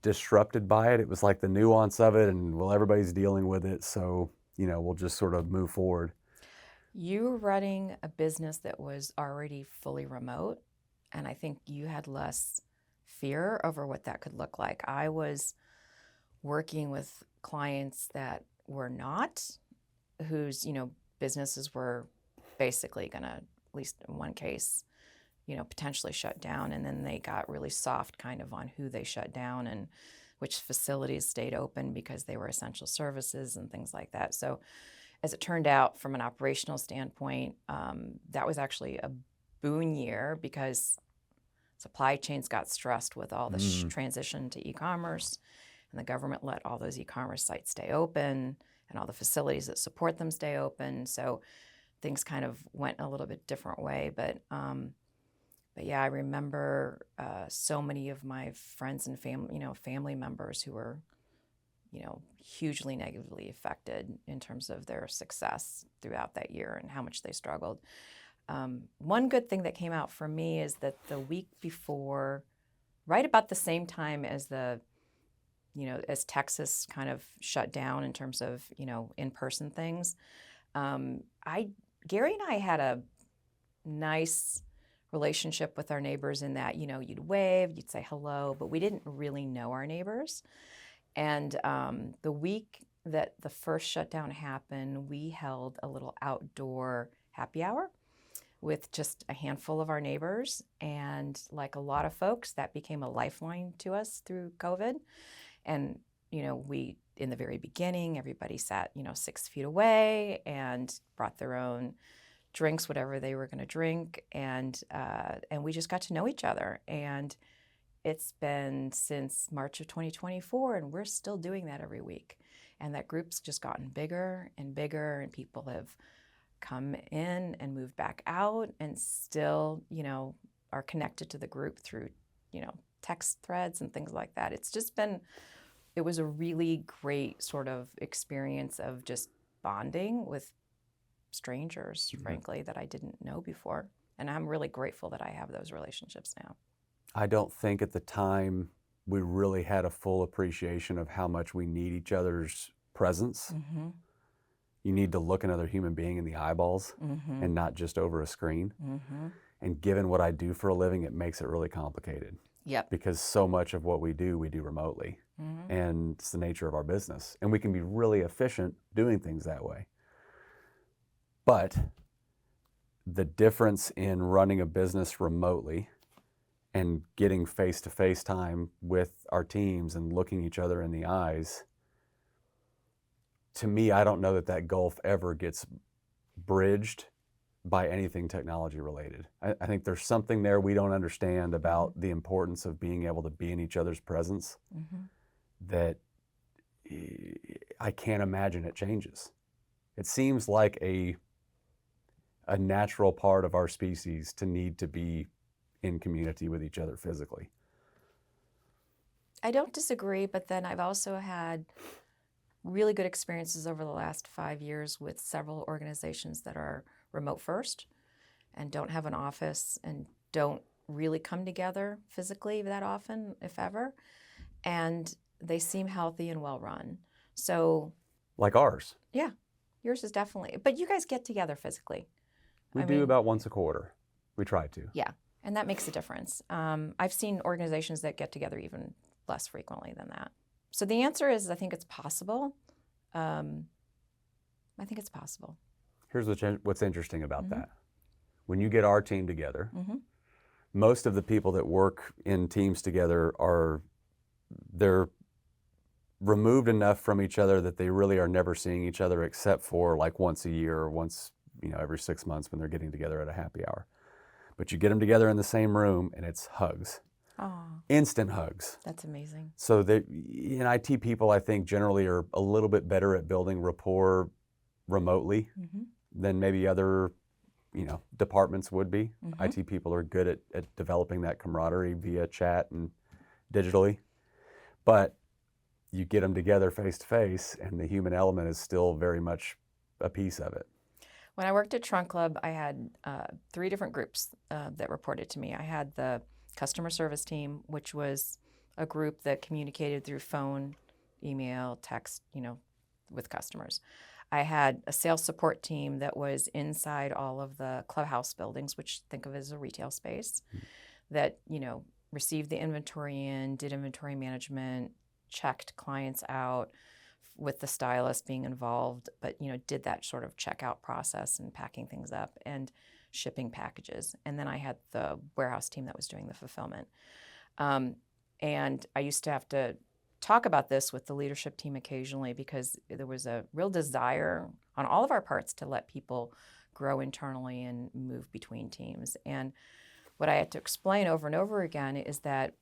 disrupted by it. It was like the nuance of it, and well, everybody's dealing with it, so we'll just sort of move forward. You were running a business that was already fully remote, and I think you had less fear over what that could look like. I was working with clients that were not, whose businesses were basically going to, at least in one case, potentially shut down. And then they got really soft kind of on who they shut down and which facilities stayed open because they were essential services and things like that. So as it turned out, from an operational standpoint, that was actually a boon year because supply chains got stressed with all the transition to e-commerce, and the government let all those e-commerce sites stay open and all the facilities that support them stay open. So things kind of went a little bit different way. But yeah, I remember so many of my friends and family members who were, hugely negatively affected in terms of their success throughout that year and how much they struggled. One good thing that came out for me is that the week before, right about the same time as as Texas kind of shut down in terms of, in-person things, Gary and I had a nice relationship with our neighbors in that, you'd wave, you'd say hello, but we didn't really know our neighbors. And the week that the first shutdown happened, we held a little outdoor happy hour with just a handful of our neighbors. And like a lot of folks, that became a lifeline to us through COVID. And, we, in the very beginning, everybody sat, 6 feet away and brought their own drinks, whatever they were going to drink. And we just got to know each other. And it's been since March of 2024, and we're still doing that every week. And that group's just gotten bigger and bigger, and people have come in and moved back out and still, are connected to the group through, text threads and things like that. It's just been, it was a really great sort of experience of just bonding with strangers, frankly, that I didn't know before. And I'm really grateful that I have those relationships now. I don't think at the time we really had a full appreciation of how much we need each other's presence. You need to look another human being in the eyeballs and not just over a screen. And given what I do for a living, it makes it really complicated. Yep. Because so much of what we do remotely. And it's the nature of our business. And we can be really efficient doing things that way. But the difference in running a business remotely and getting face-to-face time with our teams and looking each other in the eyes, to me, I don't know that gulf ever gets bridged by anything technology related. I think there's something there we don't understand about the importance of being able to be in each other's presence that I can't imagine it changes. It seems like a natural part of our species to need to be in community with each other physically. I don't disagree, but then I've also had really good experiences over the last 5 years with several organizations that are remote first and don't have an office and don't really come together physically that often, if ever. And they seem healthy and well run. So, Like ours. yeah, yours is definitely, but you guys get together physically. We do about once a quarter. We try to. Yeah, and that makes a difference. I've seen organizations that get together even less frequently than that. So the answer is, I think it's possible. I think it's possible. Here's what's interesting about that. When you get our team together, Mm-hmm. most of the people that work in teams together they're removed enough from each other that they really are never seeing each other except for like once a year or once, every 6 months when they're getting together at a happy hour. But you get them together in the same room and it's hugs. Oh, Instant hugs. that's amazing. So in IT, people I think generally are a little bit better at building rapport remotely Mm-hmm. than maybe other departments would be. Mm-hmm. IT people are good at developing that camaraderie via chat and digitally. But you get them together face to face and the human element is still very much a piece of it. When I worked at Trunk Club, I had 3 different groups that reported to me. I had the customer service team, which was a group that communicated through phone, email, text, with customers. I had a sales support team that was inside all of the clubhouse buildings, which think of as a retail space, that, received the inventory in, did inventory management, checked clients out with the stylist being involved, but, did that sort of checkout process and packing things up and shipping packages. And then I had the warehouse team that was doing the fulfillment. And I used to have to talk about this with the leadership team occasionally because there was a real desire on all of our parts to let people grow internally and move between teams. And what I had to explain over and over again is that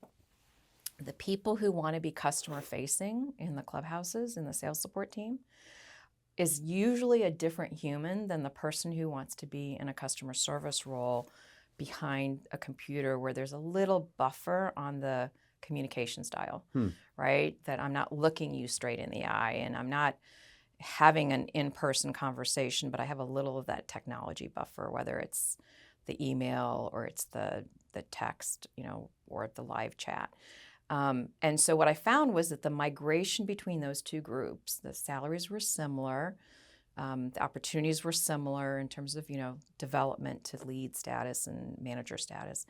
the people who want to be customer facing in the clubhouses, in the sales support team, is usually a different human than the person who wants to be in a customer service role behind a computer where there's a little buffer on the communication style, right? That I'm not looking you straight in the eye and I'm not having an in-person conversation, but I have a little of that technology buffer, whether it's the email or it's the text, or the live chat. And so what I found was that the migration between those two groups, the salaries were similar, the opportunities were similar in terms of, development to lead status and manager status,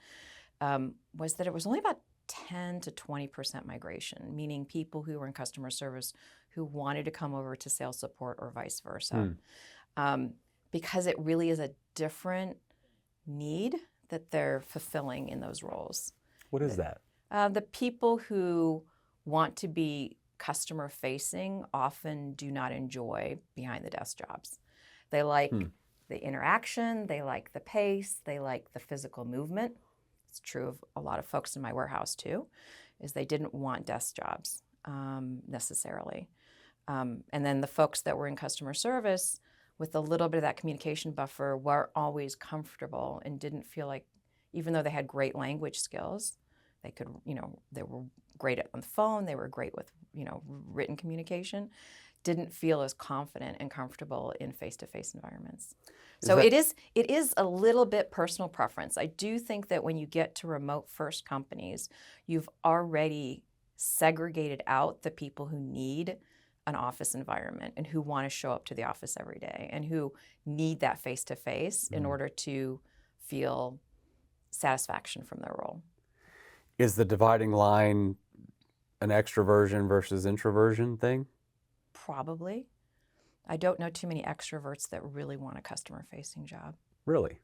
was that it was only about 10 to 20% migration, meaning people who were in customer service who wanted to come over to sales support or vice versa. Because it really is a different need that they're fulfilling in those roles. What is that? The people who want to be customer facing often do not enjoy behind the desk jobs. They like the interaction, they like the pace, they like the physical movement. It's true of a lot of folks in my warehouse too, is they didn't want desk jobs necessarily. And then the folks that were in customer service with a little bit of that communication buffer were always comfortable and didn't feel like, even though they had great language skills, they could, they were great on the phone, they were great with, written communication, didn't feel as confident and comfortable in face-to-face environments. So it is a little bit personal preference. I do think that when you get to remote first companies, you've already segregated out the people who need an office environment and who want to show up to the office every day and who need that face-to-face in order to feel satisfaction from their role. Is the dividing line an extroversion versus introversion thing? Probably. I don't know too many extroverts that really want a customer-facing job. Really?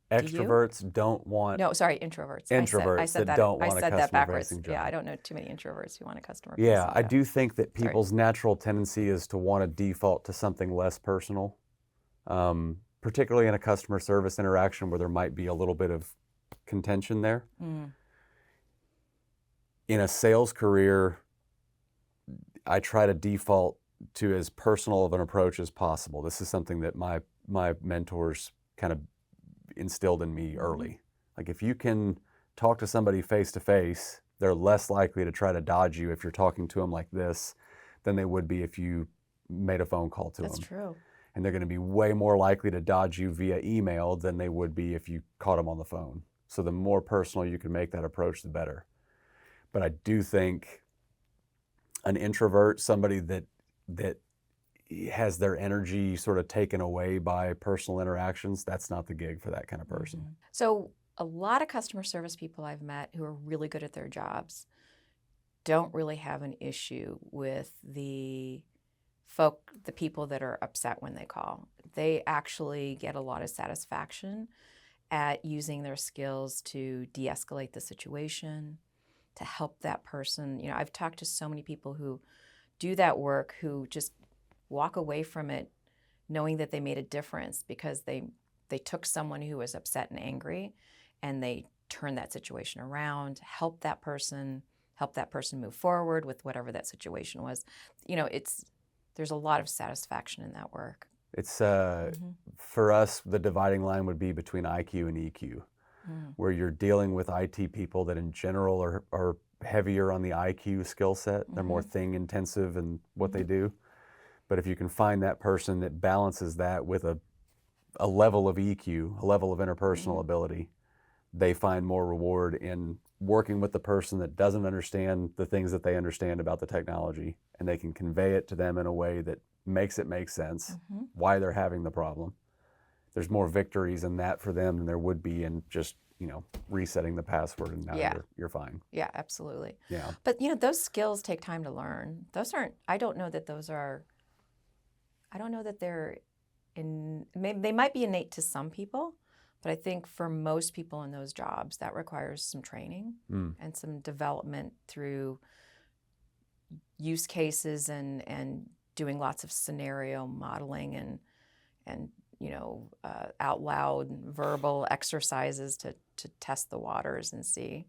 Do Extroverts you? don't want... No, sorry, introverts. Introverts I said that don't want a I said that backwards. customer-facing job. Yeah, I don't know too many introverts who want a customer-facing Yeah, job. I do think that people's natural tendency is to want to default to something less personal, particularly in a customer service interaction where there might be a little bit of contention there. In a sales career, I try to default to as personal of an approach as possible. This is something that my mentors kind of instilled in me early. Like if you can talk to somebody face to face They're less likely to try to dodge you if you're talking to them like this than they would be if you made a phone call to them. That's true. And they're going to be way more likely to dodge you via email than they would be if you caught them on the phone. So the more personal you can make that approach, the better. But I do think an introvert, somebody that has their energy sort of taken away by personal interactions, that's not the gig for that kind of person. Mm-hmm. So a lot of customer service people I've met who are really good at their jobs don't really have an issue with the people that are upset when they call. They actually get a lot of satisfaction at using their skills to de-escalate the situation, to help that person. You know, I've talked to so many people who do that work who just walk away from it knowing that they made a difference because they took someone who was upset and angry and they turned that situation around, help that person move forward with whatever that situation was. You know, there's a lot of satisfaction in that work. It's for us, the dividing line would be between IQ and EQ, where you're dealing with IT people that in general are heavier on the IQ skill set. They're more thing intensive in what they do. But if you can find that person that balances that with a level of EQ, a level of interpersonal ability, they find more reward in working with the person that doesn't understand the things that they understand about the technology, and they can convey it to them in a way that makes it make sense, why they're having the problem. There's more victories in that for them than there would be in just, resetting the password and now you're fine. Yeah, absolutely. Yeah. But, those skills take time to learn. I don't know that they're they might be innate to some people, but I think for most people in those jobs, that requires some training and some development through use cases and doing lots of scenario modeling and out loud verbal exercises to test the waters and see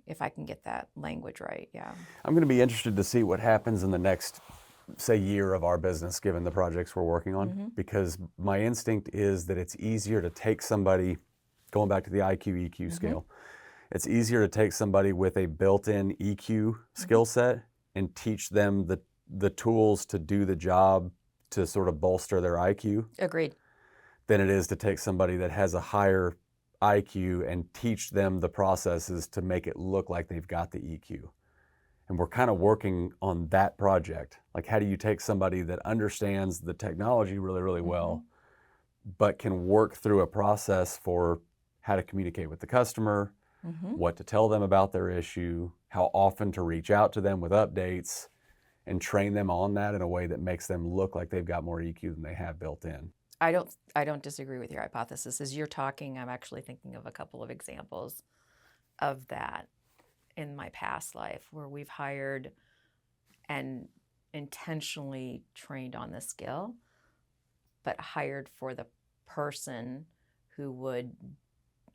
if I can get that language right. Yeah. I'm going to be interested to see what happens in the next, say, year of our business, given the projects we're working on, because my instinct is that it's easier to take somebody, going back to the IQ EQ scale, it's easier to take somebody with a built-in EQ skill set and teach them the tools to do the job to sort of bolster their IQ. Agreed. Than it is to take somebody that has a higher IQ and teach them the processes to make it look like they've got the EQ. And we're kind of working on that project. Like, how do you take somebody that understands the technology really, really well, but can work through a process for how to communicate with the customer, what to tell them about their issue, how often to reach out to them with updates, and train them on that in a way that makes them look like they've got more EQ than they have built in. I don't disagree with your hypothesis. As you're talking, I'm actually thinking of a couple of examples of that in my past life where we've hired and intentionally trained on the skill, but hired for the person who would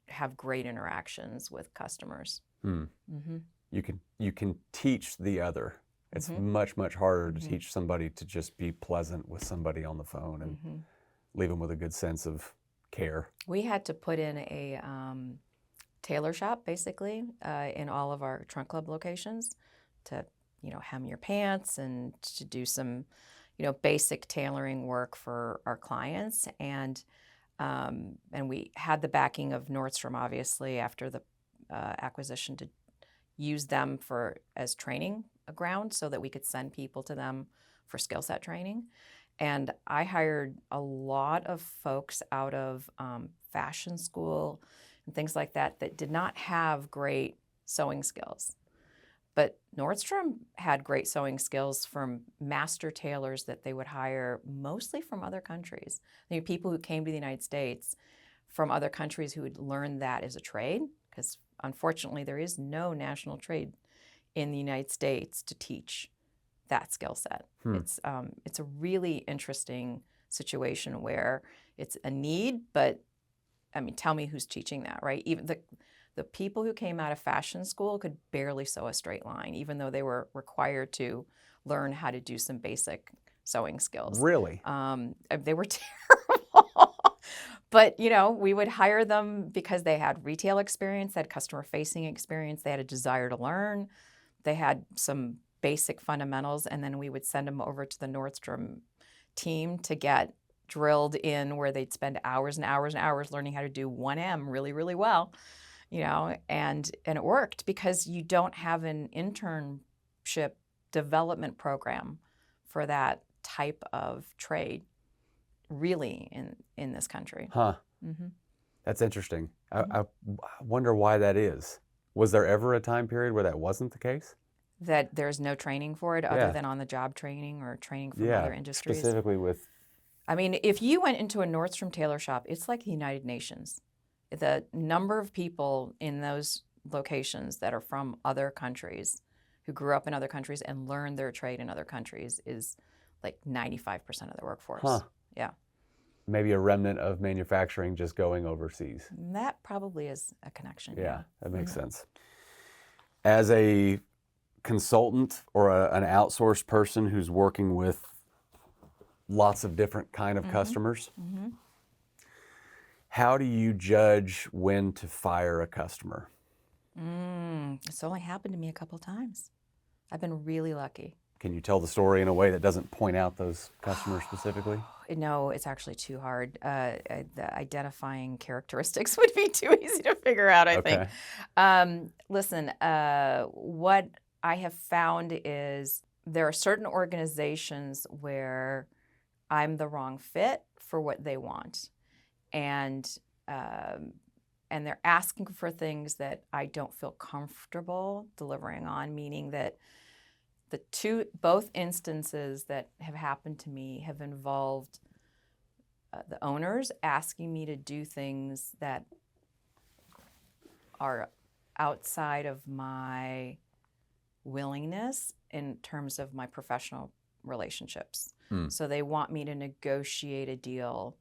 have great interactions with customers. You can teach the other. It's much, much harder to teach somebody to just be pleasant with somebody on the phone and leave them with a good sense of care. We had to put in a tailor shop, basically, in all of our Trunk Club locations to, hem your pants and to do some, basic tailoring work for our clients. And we had the backing of Nordstrom, obviously, after the acquisition to use them as training ground so that we could send people to them for skill set training. And I hired a lot of folks out of fashion school and things like that did not have great sewing skills. But Nordstrom had great sewing skills from master tailors that they would hire mostly from other countries. People who came to the United States from other countries who had learned that as a trade, because unfortunately there is no national trade in the United States to teach that skill set. It's a really interesting situation where it's a need, but tell me who's teaching that, right? Even the people who came out of fashion school could barely sew a straight line, even though they were required to learn how to do some basic sewing skills. Really? They were terrible. But, we would hire them because they had retail experience, they had customer-facing experience, they had a desire to learn, they had some basic fundamentals, and then we would send them over to the Nordstrom team to get drilled in where they'd spend hours and hours and hours learning how to do 1M really, really well, and it worked because you don't have an internship development program for that type of trade really in this country. Huh. Mm-hmm. That's interesting. I wonder why that is. Was there ever a time period where that wasn't the case? That there's no training for it other than on-the-job training or training from other industries? Specifically with... I mean, if you went into a Nordstrom tailor shop, it's like the United Nations. The number of people in those locations that are from other countries, who grew up in other countries and learned their trade in other countries, is like 95% of the workforce. Huh. Yeah. Maybe a remnant of manufacturing just going overseas. That probably is a connection. Yeah, that makes sense. As a consultant or an outsourced person who's working with lots of different kind of customers, how do you judge when to fire a customer? It's only happened to me a couple times. I've been really lucky. Can you tell the story in a way that doesn't point out those customers specifically? No, it's actually too hard. The identifying characteristics would be too easy to figure out, I think. Listen, what I have found is there are certain organizations where I'm the wrong fit for what they want. And they're asking for things that I don't feel comfortable delivering on, meaning that both instances that have happened to me have involved the owners asking me to do things that are outside of my willingness in terms of my professional relationships. So they want me to negotiate a deal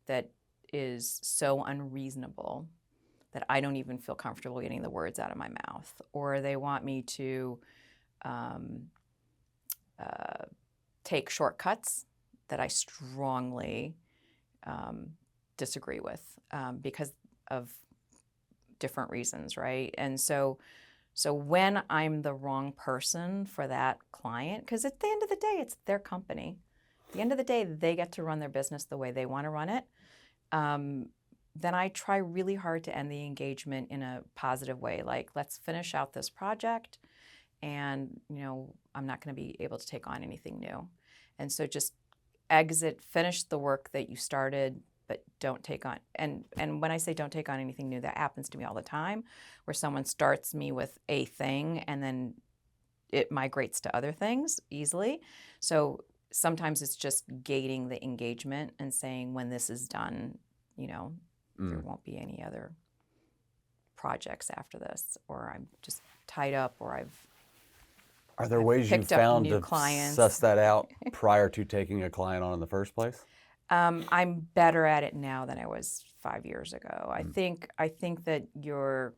that is so unreasonable that I don't even feel comfortable getting the words out of my mouth. Or they want me to take shortcuts that I strongly disagree with because of different reasons, right? And so when I'm the wrong person for that client, because at the end of the day, it's their company. At the end of the day, they get to run their business the way they want to run it. Then I try really hard to end the engagement in a positive way. Like, let's finish out this project, and I'm not going to be able to take on anything new. And so just finish the work that you started, but don't take on. And when I say don't take on anything new, that happens to me all the time, where someone starts me with a thing and then it migrates to other things easily. So sometimes it's just gating the engagement and saying, when this is done, there won't be any other projects after this, or I'm just tied up, or Are there ways you've found to suss that out prior to taking a client on in the first place? I'm better at it now than I was 5 years ago. I think that your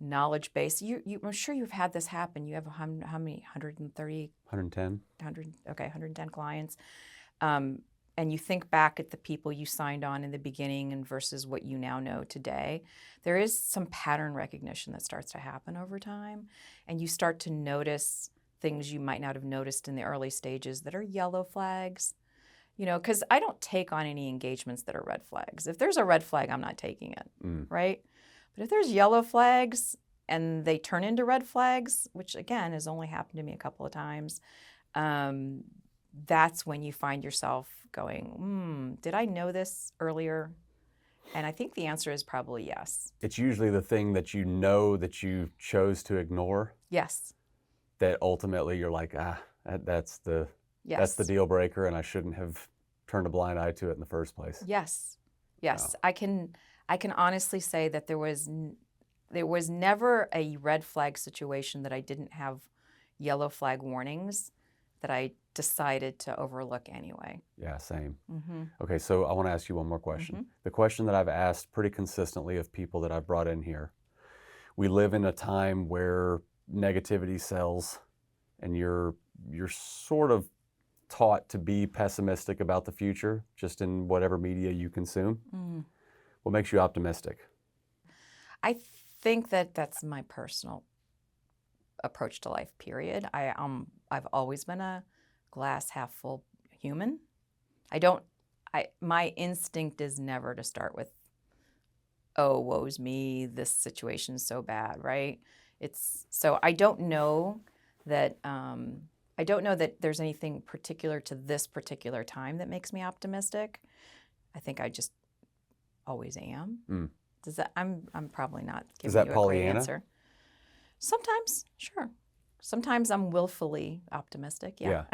knowledge base, I'm sure you've had this happen. You have how many? 130? 110. 110 clients. And you think back at the people you signed on in the beginning and versus what you now know today, there is some pattern recognition that starts to happen over time. And you start to notice things you might not have noticed in the early stages that are yellow flags. Because I don't take on any engagements that are red flags. If there's a red flag, I'm not taking it, right? But if there's yellow flags and they turn into red flags, which again has only happened to me a couple of times, that's when you find yourself going, did I know this earlier? And I think the answer is probably yes. It's usually the thing that you know that you chose to ignore. Yes. That ultimately you're like, that's the deal breaker, and I shouldn't have turned a blind eye to it in the first place. Yes. Wow. I can honestly say that there was never a red flag situation that I didn't have yellow flag warnings that I decided to overlook anyway. Yeah, same. Okay, so I want to ask you one more question. The question that I've asked pretty consistently of people that I've brought in here. We live in a time where negativity sells, and you're sort of taught to be pessimistic about the future, just in whatever media you consume. What makes you optimistic? I think that that's my personal approach to life, period. I've always been a glass half full human. My instinct is never to start with, oh, woe's me, this situation's so bad, right? So I don't know that there's anything particular to this particular time that makes me optimistic. I think I just always am. Does that? I'm probably not giving you a great Pollyanna? answer. Sometimes, sure. Sometimes I'm willfully optimistic. Yeah.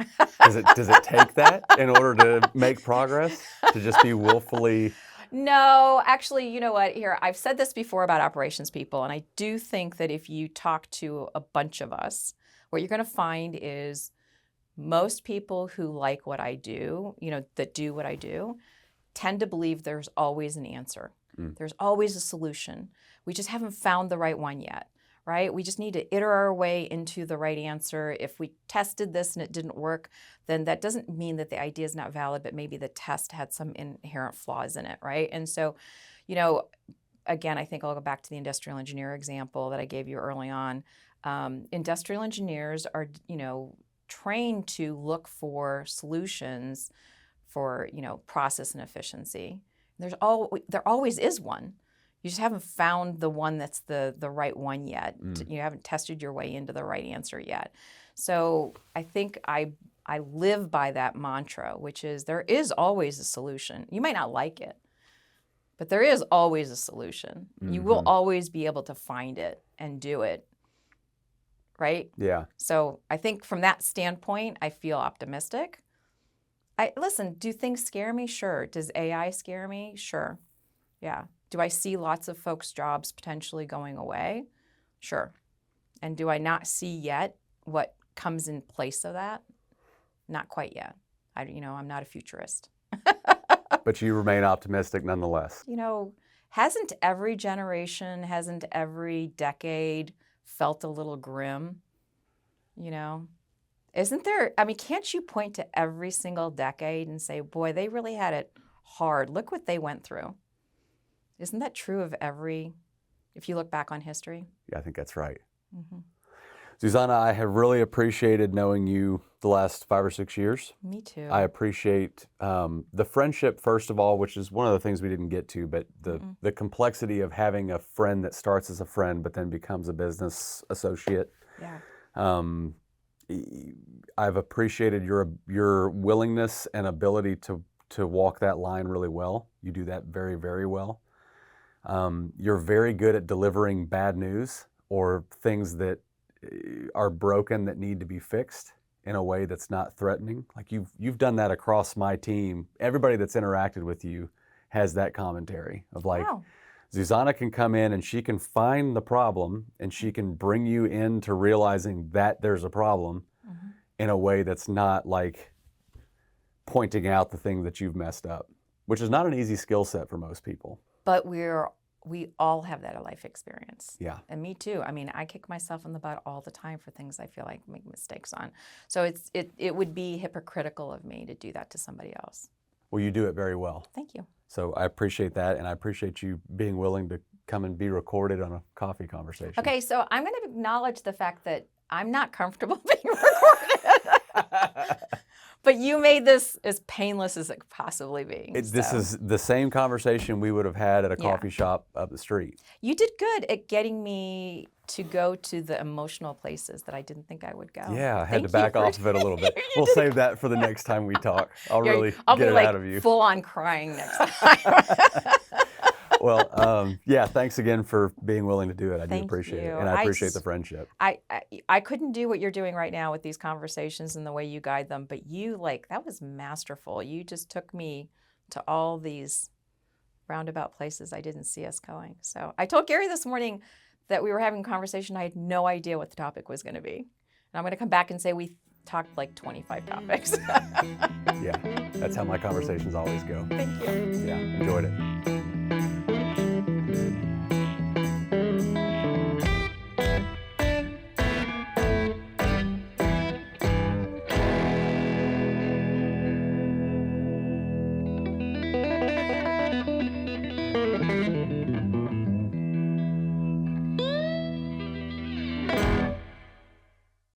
Does it take that in order to make progress? To just be willfully? No, actually, you know what? Here, I've said this before about operations people, and I do think that if you talk to a bunch of us, what you're going to find is most people who like what I do, that do what I do, tend to believe there's always an answer. There's always a solution. We just haven't found the right one yet, right? We just need to iterate our way into the right answer. If we tested this and it didn't work, then that doesn't mean that the idea is not valid, but maybe the test had some inherent flaws in it, right? And so, again, I think I'll go back to the industrial engineer example that I gave you early on. Industrial engineers are, trained to look for solutions for, process and efficiency. There always is one. You just haven't found the one that's the right one yet. You haven't tested your way into the right answer yet. So I think I live by that mantra, which is there is always a solution. You might not like it, but there is always a solution. You will always be able to find it and do it, right? Yeah. So I think from that standpoint, I feel optimistic. Listen, do things scare me? Sure. Does AI scare me? Sure. Yeah. Do I see lots of folks' jobs potentially going away? Sure. And do I not see yet what comes in place of that? Not quite yet. I'm not a futurist. But you remain optimistic nonetheless. Hasn't every generation, hasn't every decade felt a little grim? Isn't there, can't you point to every single decade and say, boy, they really had it hard. Look what they went through. Isn't that true of if you look back on history? Yeah, I think that's right. Zuzana, I have really appreciated knowing you the last 5 or 6 years. Me too. I appreciate the friendship, first of all, which is one of the things we didn't get to, but the complexity of having a friend that starts as a friend but then becomes a business associate. Yeah. I've appreciated your willingness and ability to walk that line really well. You do that very, very well. You're very good at delivering bad news or things that are broken that need to be fixed in a way that's not threatening. Like you've done that across my team. Everybody that's interacted with you has that commentary of like, wow. Zuzana can come in and she can find the problem and she can bring you into realizing that there's a problem in a way that's not like pointing out the thing that you've messed up, which is not an easy skill set for most people. But we all have that life experience. Yeah. And me too. I kick myself in the butt all the time for things I feel like I make mistakes on. So it would be hypocritical of me to do that to somebody else. Well, you do it very well. Thank you. So I appreciate that, and I appreciate you being willing to come and be recorded on a coffee conversation. Okay, so I'm going to acknowledge the fact that I'm not comfortable being recorded. But you made this as painless as it could possibly be. This is the same conversation we would have had at a coffee shop up the street. You did good at getting me to go to the emotional places that I didn't think I would go. Yeah, I had to back off of it a little bit. We'll save that for the next time we talk. I'll really get it out of you. I'll be full on crying next time. Well, yeah, thanks again for being willing to do it. I do appreciate it. And I appreciate the friendship. I couldn't do what you're doing right now with these conversations and the way you guide them, but that was masterful. You just took me to all these roundabout places I didn't see us going. So I told Gary this morning that we were having a conversation. I had no idea what the topic was going to be. And I'm going to come back and say we talked like 25 topics. Yeah, that's how my conversations always go. Thank you. Yeah, enjoyed it.